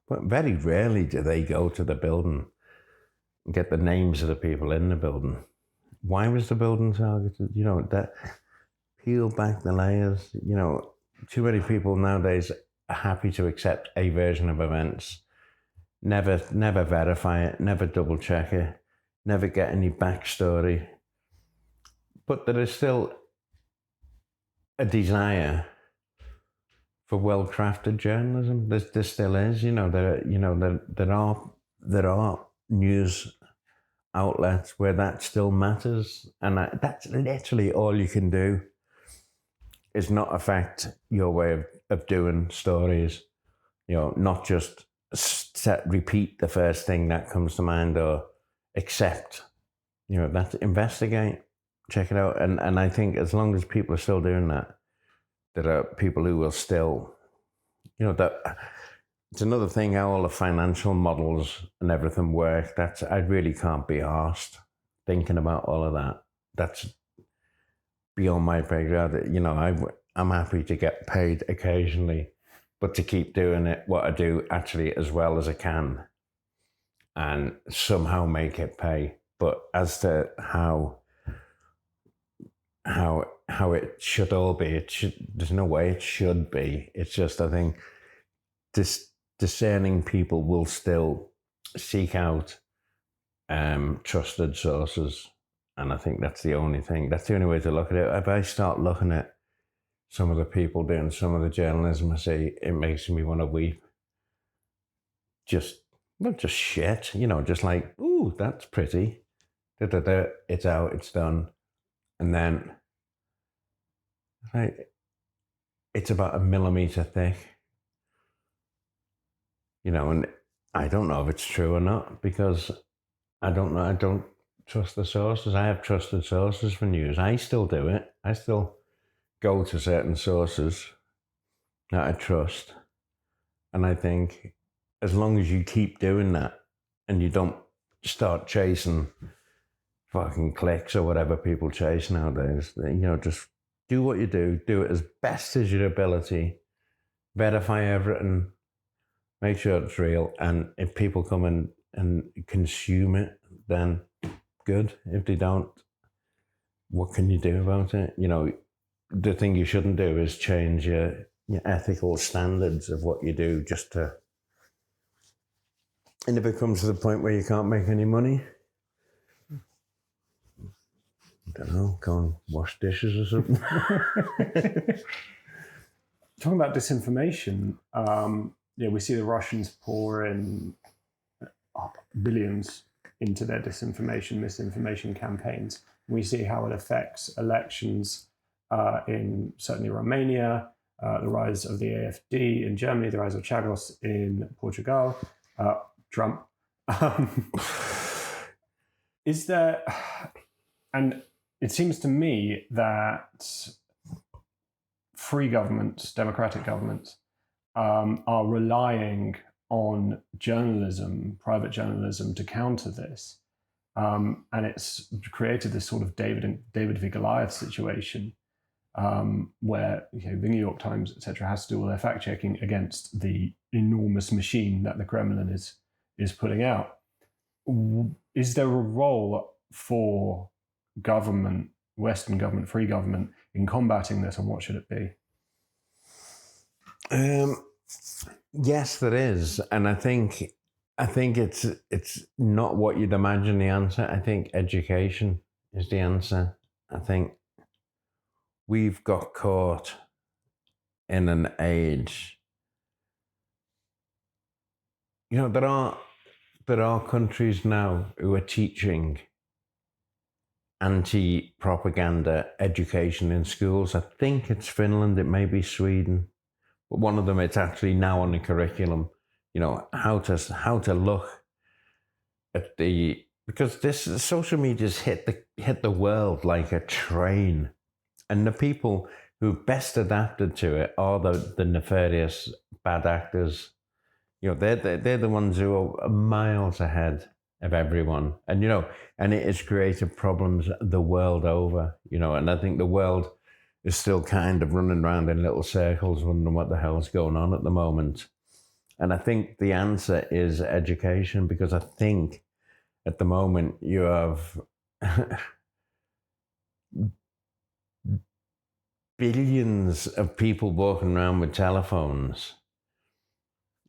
G: But very rarely do they go to the building and get the names of the people in the building. Why was the building targeted? That peel back the layers. Too many people nowadays are happy to accept a version of events. Never verify it, never double check it, never get any backstory. But there is still a desire for well-crafted journalism. There still is. There are news outlets where that still matters, and that's literally all you can do. Is not affect your way of doing stories. Not just repeat the first thing that comes to mind, or accept. That's investigate. Check it out. And I think as long as people are still doing that, there are people who will still, that it's another thing how all the financial models and everything work. I really can't be arsed thinking about all of that. That's beyond my pay grade. I'm happy to get paid occasionally, but to keep doing what I do actually as well as I can and somehow make it pay. But as to how it should all be, there's no way it should be. It's just, I think, discerning people will still seek out trusted sources. And I think that's the only thing. That's the only way to look at it. If I start looking at some of the people doing some of the journalism, I say, it makes me want to weep. Just shit, just like, ooh, that's pretty. It's out, it's done. And then, it's about a millimeter thick. And I don't know if it's true or not, because I don't know. I don't trust the sources. I have trusted sources for news. I still do it. I still go to certain sources that I trust. And I think as long as you keep doing that and you don't start chasing fucking clicks or whatever people chase nowadays. You know, just do what you do it as best as your ability, verify everything, make sure it's real, and if people come and consume it, then good. If they don't, what can you do about it? You know, the thing you shouldn't do is change your ethical standards of what you do just to... And if it comes to the point where you can't make any money, I don't know, go and wash dishes or something.
H: Talking about disinformation, we see the Russians pour in billions into their disinformation, misinformation campaigns. We see how it affects elections in certainly Romania, the rise of the AfD in Germany, the rise of Chagos in Portugal, Trump. Is there, and it seems to me that free governments, democratic governments, are relying on journalism, private journalism, to counter this. And it's created this sort of David v. Goliath situation where the New York Times, etc., has to do all their fact checking against the enormous machine that the Kremlin is putting out. Is there a role for government, Western government, free government, in combating this, and what should it be?
G: Yes, there is, and I think it's not what you'd imagine the answer. I think education is the answer. I think we've got caught in an age. You know, there are countries now who are teaching anti-propaganda education in schools. I think it's Finland, it may be Sweden, but one of them, it's actually now on the curriculum. You know, how to look at because this social media's hit the world like a train, and the people who best adapted to it are the nefarious bad actors. You know, they're the ones who are miles ahead of everyone, and and it has created problems the world over. You know, and I think the world is still kind of running around in little circles, wondering what the hell's going on at the moment. And I think the answer is education, because I think at the moment you have billions of people walking around with telephones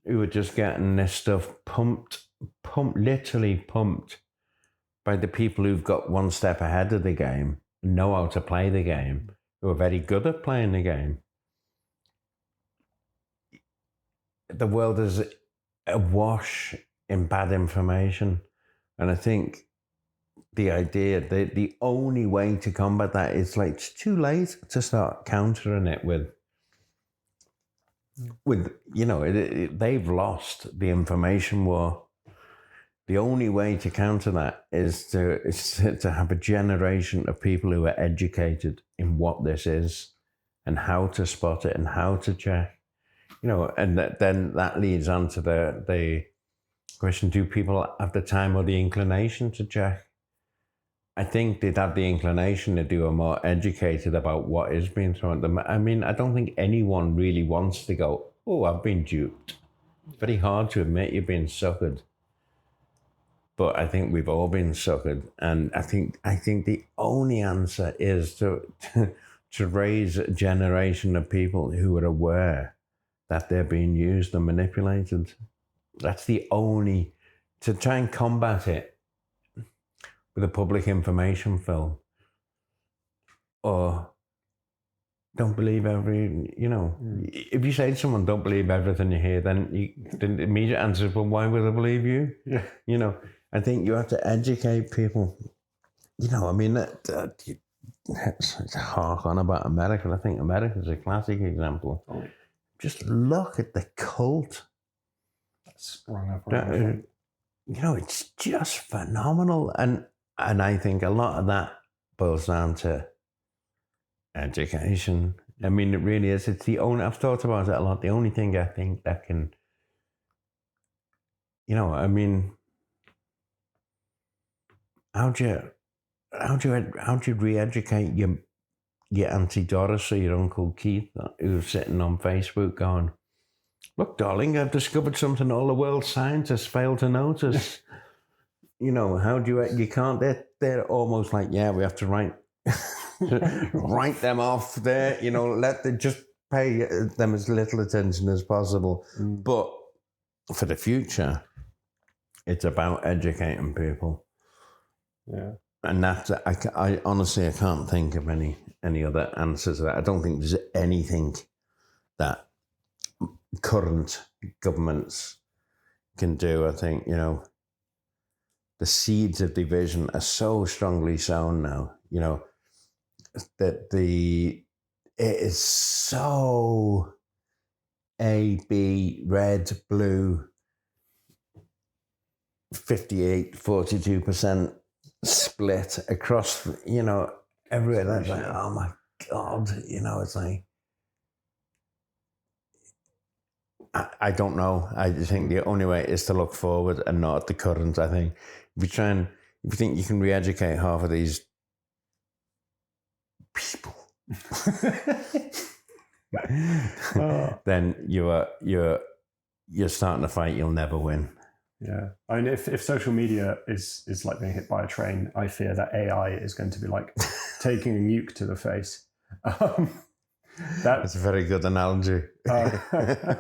G: who are just getting this stuff literally pumped by the people who've got one step ahead of the game, know how to play the game, who are very good at playing the game. The world is awash in bad information. And I think the idea that the only way to combat that is it's too late to start countering it with they've lost the information war. The only way to counter that is to have a generation of people who are educated in what this is and how to spot it and how to check. And then that leads on to the question, do people have the time or the inclination to check? I think they'd have the inclination if they were more educated about what is being thrown at them. I mean, I don't think anyone really wants to go, oh, I've been duped. It's very hard to admit you've been suckered. But I think we've all been suckered. And I think the only answer is to raise a generation of people who are aware that they're being used and manipulated. That's the only, to try and combat it with a public information film, or don't believe if you say to someone, don't believe everything you hear, then the immediate answer is, well, why would I believe you? Yeah. I think you have to educate people. I mean, let's hark on about America. I think America is a classic example. Oh. Just look at the cult
H: that sprung up.
G: It's just phenomenal. And I think a lot of that boils down to education. I mean, it really is. It's the only, I've thought about it a lot. The only thing I think that can, I mean, how do you how do you re-educate your Auntie Doris or your Uncle Keith who's sitting on Facebook going, look, darling, I've discovered something all the world's scientists fail to notice. You know, how do you can't, they're almost like, yeah, we have to write them off there, you know, just pay them as little attention as possible. But for the future, it's about educating people.
H: Yeah.
G: And that's, I honestly, I can't think of any other answers to that. I don't think there's anything that current governments can do. I think, you know, the seeds of division are so strongly sown now, you know, that it is so A, B, red, blue, 42% split across, you know, everywhere. That's like, oh my God, you know, it's like, I don't know. I think the only way is to look forward and not at the current. I think if you think you can re-educate half of these people, then you're starting a fight you'll never win.
H: Yeah, I mean, if social media is like being hit by a train, I fear that AI is going to be like taking a nuke to the face.
G: That's a very good analogy.
H: AI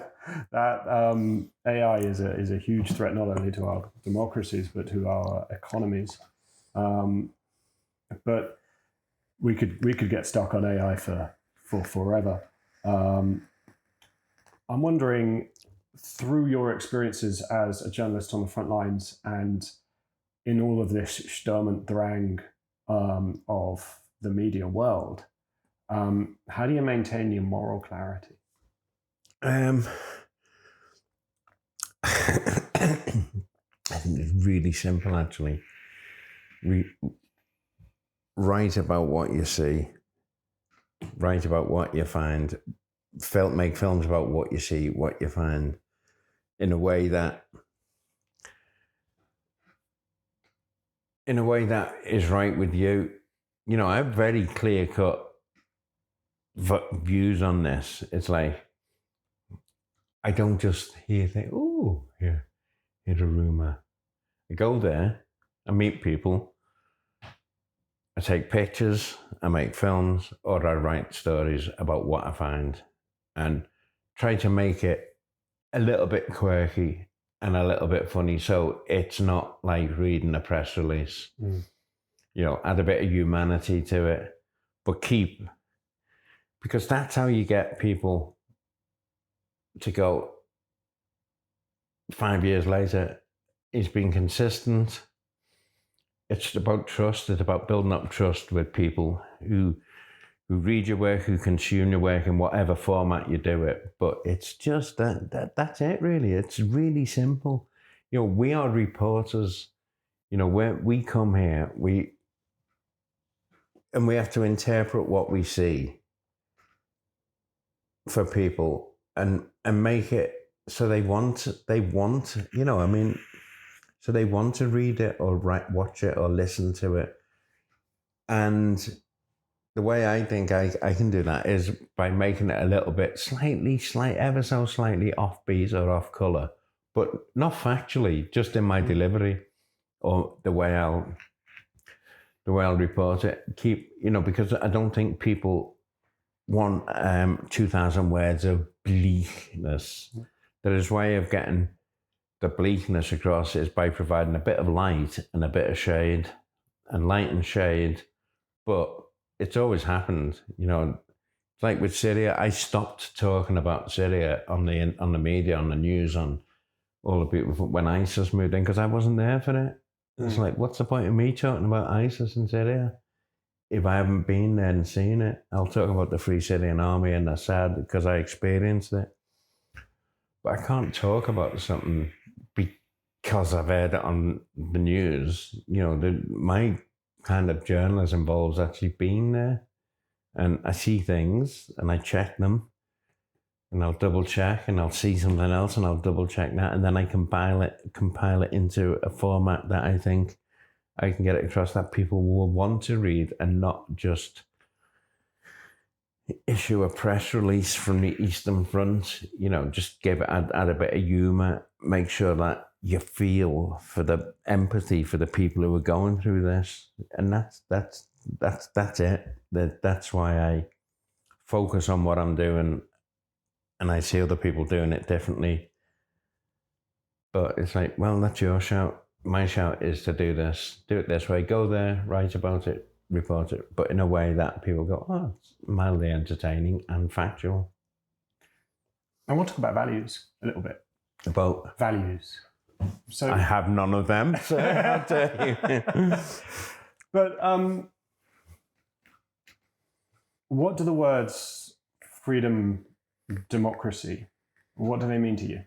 H: is a huge threat not only to our democracies but to our economies. But we could get stuck on AI for forever. I'm wondering, through your experiences as a journalist on the front lines and in all of this Sturm und Drang of the media world, how do you maintain your moral clarity?
G: I think it's really simple, actually. Write about what you see. Write about what you find. Make films about what you see, what you find, in a way that is right with you. You know, I have very clear-cut views on this. It's like, I don't just think, oh, here's a rumor. I go there, I meet people, I take pictures, I make films, or I write stories about what I find and try to make it a little bit quirky and a little bit funny, so it's not like reading a press release. You know, add a bit of humanity to it, but because that's how you get people to go 5 years later. He's been consistent. It's about trust. It's about building up trust with people who read your work, who consume your work in whatever format you do it. But it's just that's it, really. It's really simple. You know, we are reporters. You know, we come here, and we have to interpret what we see for people and make it so they want, you know, I mean, so they want to read it or watch it or listen to it. And the way I think I can do that is by making it a little bit ever so slightly offbeat or off color, but not factually, just in my delivery or the way I'll report it. You know, because I don't think people want 2,000 words of bleakness. There is a way of getting the bleakness across is by providing a bit of light and a bit of shade, and light and shade. But it's always happened, you know. It's like with Syria, I stopped talking about Syria on the media, on the news, on all the people when ISIS moved in, because I wasn't there for it. It's like, what's the point of me talking about ISIS in Syria if I haven't been there and seen it? I'll talk about the Free Syrian Army and Assad because I experienced it. But I can't talk about something because I've heard it on the news. You know, my kind of journalism involves actually being there. And I see things and I check them and I'll double check and I'll see something else and I'll double check that. And then I compile it into a format that I think I can get it across that people will want to read and not just issue a press release from the Eastern Front, just give it, add a bit of humour, make sure that you feel for the empathy for the people who are going through this. And that's it. That's why I focus on what I'm doing, and I see other people doing it differently. But it's like, well, that's your shout. My shout is to do it this way, go there, write about it, report it, but in a way that people go, oh, it's mildly entertaining and factual.
H: I want to talk about values a little bit.
G: About
H: values. So
G: I have none of them, so how dare you?
H: But what do the words freedom, democracy, what do they mean to you?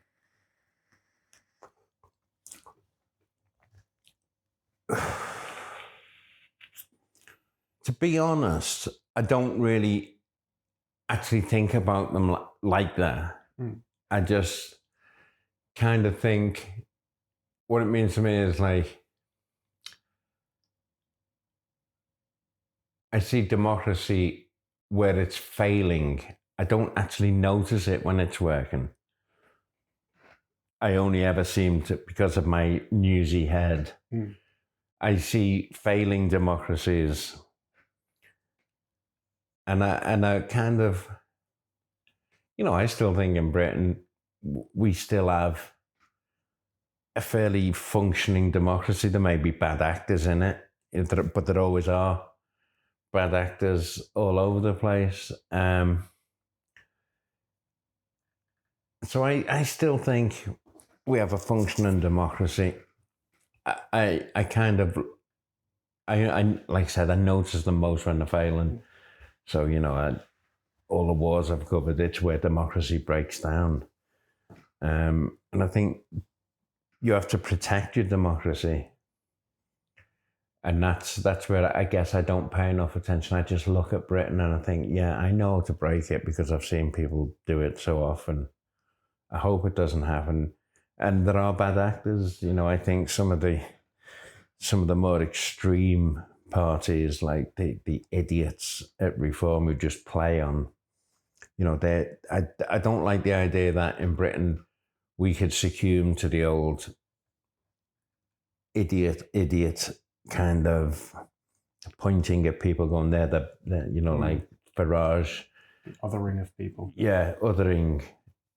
G: To be honest, I don't really actually think about them like that. I just kind of think what it means to me is like, I see democracy where it's failing. I don't actually notice it when it's working. I only ever seem to, because of my newsy head, I see failing democracies. And I kind of, I still think in Britain, we still have a fairly functioning democracy. There may be bad actors in it, but there always are bad actors all over the place. So I still think we have a functioning democracy. I kind of, like I said, I notice them most when they're failing. So, all the wars I've covered, it's where democracy breaks down. And I think you have to protect your democracy. And that's where I guess I don't pay enough attention. I just look at Britain and I think, yeah, I know how to break it because I've seen people do it so often. I hope it doesn't happen. And there are bad actors. I think some of the more extreme parties, like the idiots at Reform who just play on, I don't like the idea that in Britain we could succumb to the old idiot kind of pointing at people, going, they're the like Farage.
H: Othering of people.
G: Yeah, othering.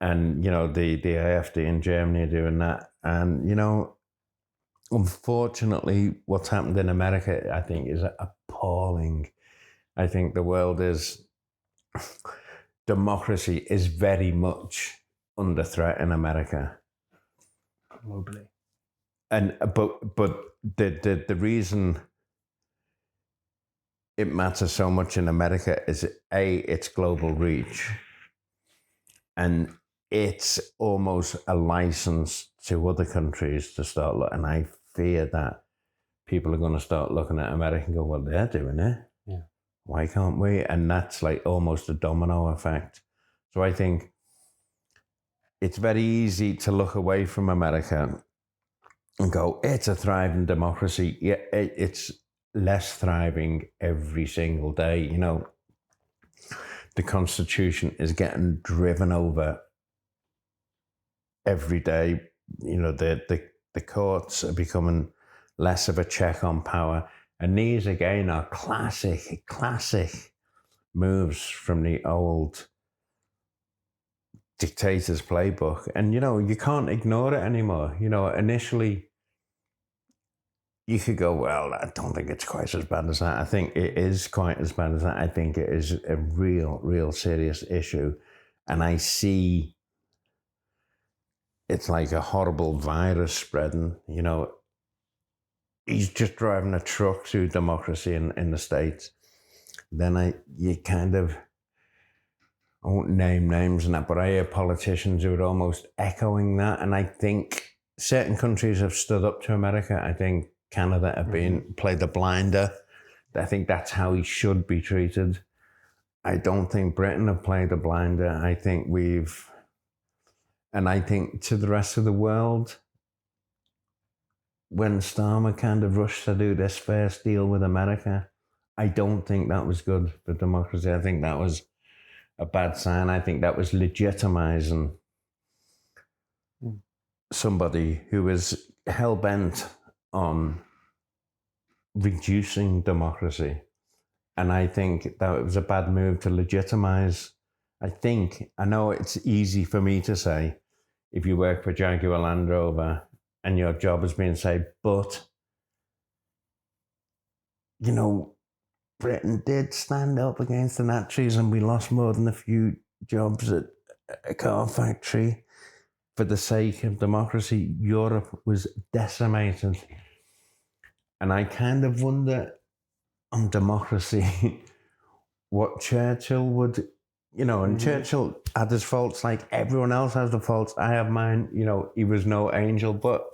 G: And, the AfD in Germany are doing that. And, unfortunately, what's happened in America, I think, is appalling. I think the world democracy is very much under threat in America.
H: Globally.
G: And but the reason it matters so much in America is its global reach, and it's almost a license to other countries to start looking. And I fear that people are going to start looking at America and go, well, they're doing it.
H: Yeah.
G: Why can't we? And that's like almost a domino effect. So I think it's very easy to look away from America and go, it's a thriving democracy. Yeah, it's less thriving every single day. The Constitution is getting driven over every day. The courts are becoming less of a check on power. And these, again, are classic moves from the old dictator's playbook. And, you can't ignore it anymore. Initially, you could go, well, I don't think it's quite as bad as that. I think it is quite as bad as that. I think it is a real serious issue. And I see it's like a horrible virus spreading. He's just driving a truck through democracy in the States. Then I won't name names and that, but I hear politicians who are almost echoing that. And I think certain countries have stood up to America. I think Canada have played the blinder. I think that's how he should be treated. I don't think Britain have played the blinder. I think and I think to the rest of the world, when Starmer kind of rushed to do this first deal with America, I don't think that was good for democracy. I think that was a bad sign. I think that was legitimizing somebody who was hell-bent on reducing democracy. And I think that it was a bad move to legitimize. I know it's easy for me to say, if you work for Jaguar Land Rover and your job is being saved, but, you know, Britain did stand up against the Nazis and we lost more than a few jobs at a car factory. For the sake of democracy, Europe was decimated. And I kind of wonder on democracy what Churchill would, you know, and Churchill had his faults like everyone else has the faults. I have mine, you know, he was no angel, but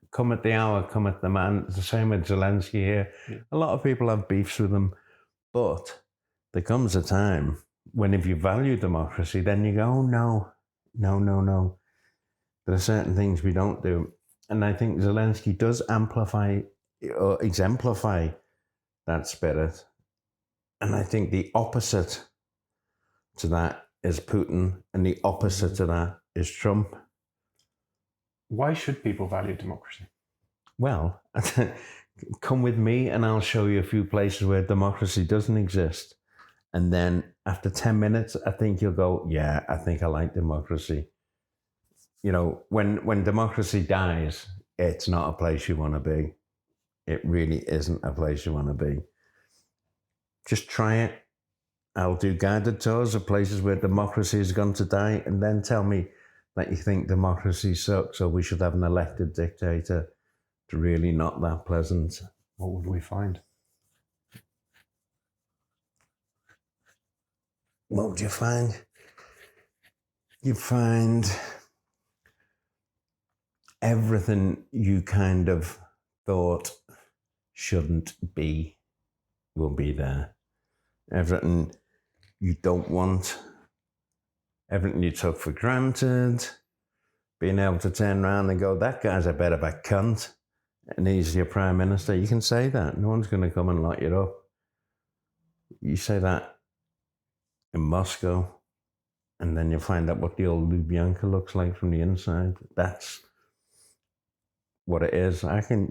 G: come at the hour, come at the man. It's the same with Zelensky here. Yeah. A lot of people have beefs with him, but there comes a time when if you value democracy, then you go, oh, no. There are certain things we don't do. And I think Zelensky does amplify or exemplify that spirit. And I think the opposite to that is Putin, and the opposite to that is Trump.
H: Why should people value democracy?
G: Well, come with me and I'll show you a few places where democracy doesn't exist. And then after 10 minutes, I think you'll go, yeah, I think I like democracy. You know, when democracy dies, it's not a place you want to be. It really isn't a place you want to be. Just try it. I'll do guided tours of places where democracy has gone to die, and then tell me that you think democracy sucks or we should have an elected dictator. It's really not that pleasant.
H: What would we find?
G: What would you find? You'd find everything you kind of thought shouldn't be will be there. Everything you don't want, everything you took for granted, being able to turn around and go, that guy's a bit of a cunt, and he's your prime minister. You can say that. No one's going to come and lock you up. You say that in Moscow, and then you'll find out what the old Lubyanka looks like from the inside. That's what it is. I can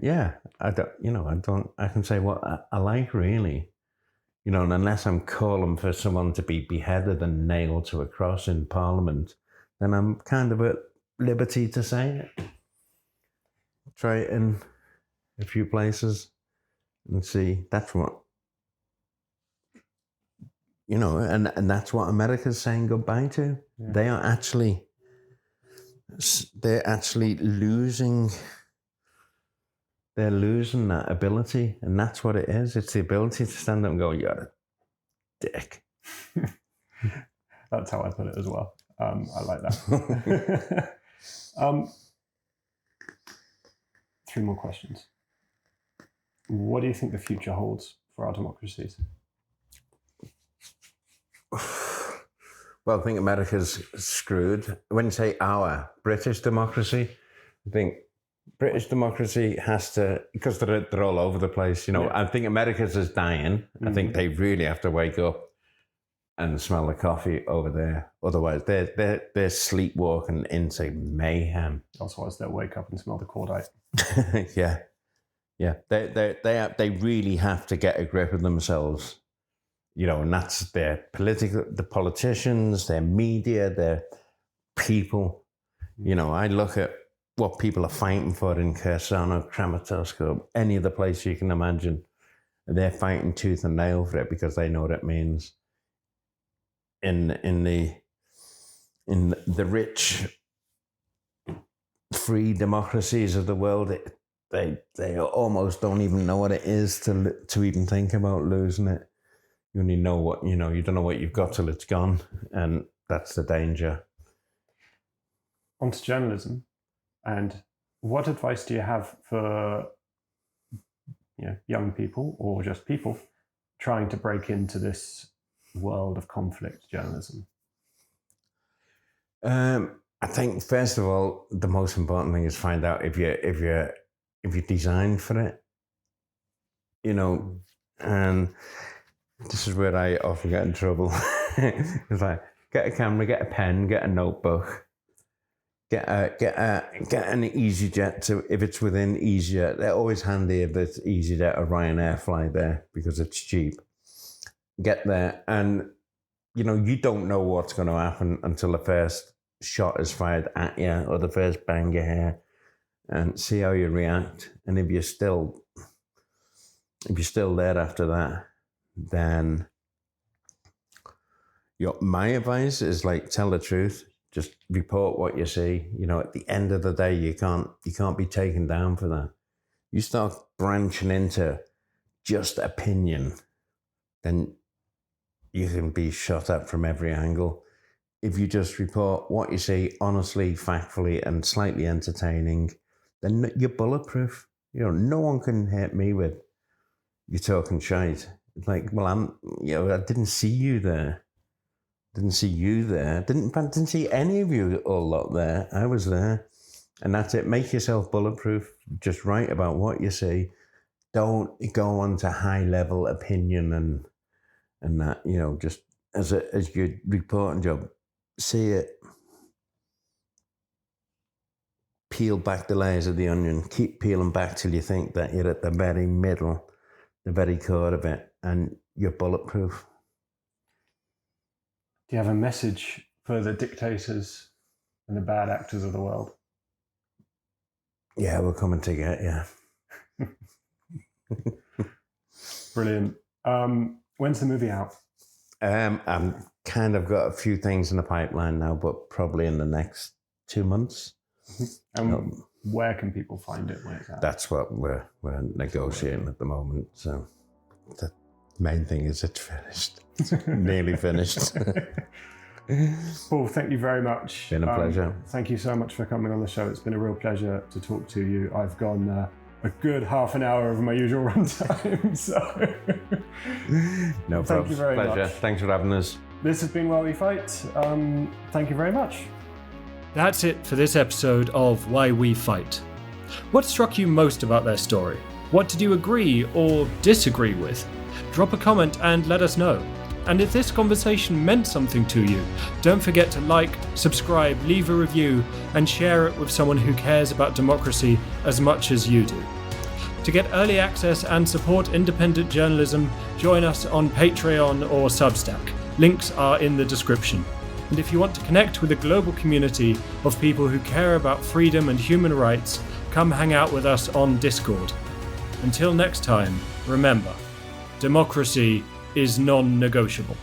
G: say what I like, really. You know, and unless I'm calling for someone to be beheaded and nailed to a cross in Parliament, then I'm kind of at liberty to say it. Try it in a few places and see. That's what, you know, and that's what America's saying goodbye to. Yeah. They're actually losing that ability, and that's what it is. It's the ability to stand up and go, you're a dick.
H: That's how I put it as well. I like that. 3 more questions. What do you think the future holds for our democracies?
G: Well, I think America's screwed. When you say our British democracy, I think British democracy has to, because they're all over the place, you know. Yeah. I think America's is dying. Mm-hmm. I think they really have to wake up and smell the coffee over there. Otherwise, they're sleepwalking into mayhem.
H: Otherwise, they'll wake up and smell the cordite.
G: Yeah. They really have to get a grip of themselves, you know, and that's the politicians, their media, their people. You know, I look at what people are fighting for in Kherson, Kramatorsk, any other place you can imagine. They're fighting tooth and nail for it because they know what it means. In the rich, free democracies of the world, they almost don't even know what it is to even think about losing it. You only know what, you know, you don't know what you've got till it's gone, and that's the danger.
H: On to journalism. And what advice do you have for, you know, young people or just people trying to break into this world of conflict journalism?
G: I think first of all, the most important thing is find out if you're if you're designed for it, you know. And this is where I often get in trouble. It's like, get a camera, get a pen, get a notebook, get an EasyJet. So if it's within EasyJet, they're always handy if it's EasyJet or Ryanair fly there because it's cheap. Get there, and you know, you don't know what's going to happen until the first shot is fired at you or the first bang you hear, and see how you react. And if you're still there after that, then my advice is, like, tell the truth. Just report what you see. You know, at the end of the day, you can't be taken down for that. You start branching into just opinion, then you can be shot at from every angle. If you just report what you see honestly, factfully, and slightly entertaining, then you're bulletproof. You know, no one can hit me with, you're talking shite. It's like, well, I didn't see you there. Didn't see you there. Didn't see any of you all lot there. I was there. And that's it. Make yourself bulletproof. Just write about what you see. Don't go on to high level opinion and that, you know, just as your reporting job, see it. Peel back the layers of the onion. Keep peeling back till you think that you're at the very middle, the very core of it, and you're bulletproof.
H: Do you have a message for the dictators and the bad actors of the world?
G: Yeah, we're coming to get you.
H: Brilliant. When's the movie out?
G: I'm kind of got a few things in the pipeline now, but probably in the next 2 months.
H: And where can people find it when it's out?
G: That's what we're negotiating at the moment. So the main thing is it's finished. It's nearly finished.
H: Paul, thank you very much.
G: Been a pleasure.
H: Thank you so much for coming on the show. It's been a real pleasure to talk to you. I've gone a good half an hour over my usual runtime, so
G: no problem.
H: Thank you very
G: Pleasure.
H: much.
G: Thanks for having us.
H: This has been While We Fight. Thank you very much.
F: That's it for this episode of Why We Fight. What struck you most about their story? What did you agree or disagree with? Drop a comment and let us know. And if this conversation meant something to you, don't forget to like, subscribe, leave a review, and share it with someone who cares about democracy as much as you do. To get early access and support independent journalism, join us on Patreon or Substack. Links are in the description. And if you want to connect with a global community of people who care about freedom and human rights, come hang out with us on Discord. Until next time, remember, democracy is non-negotiable.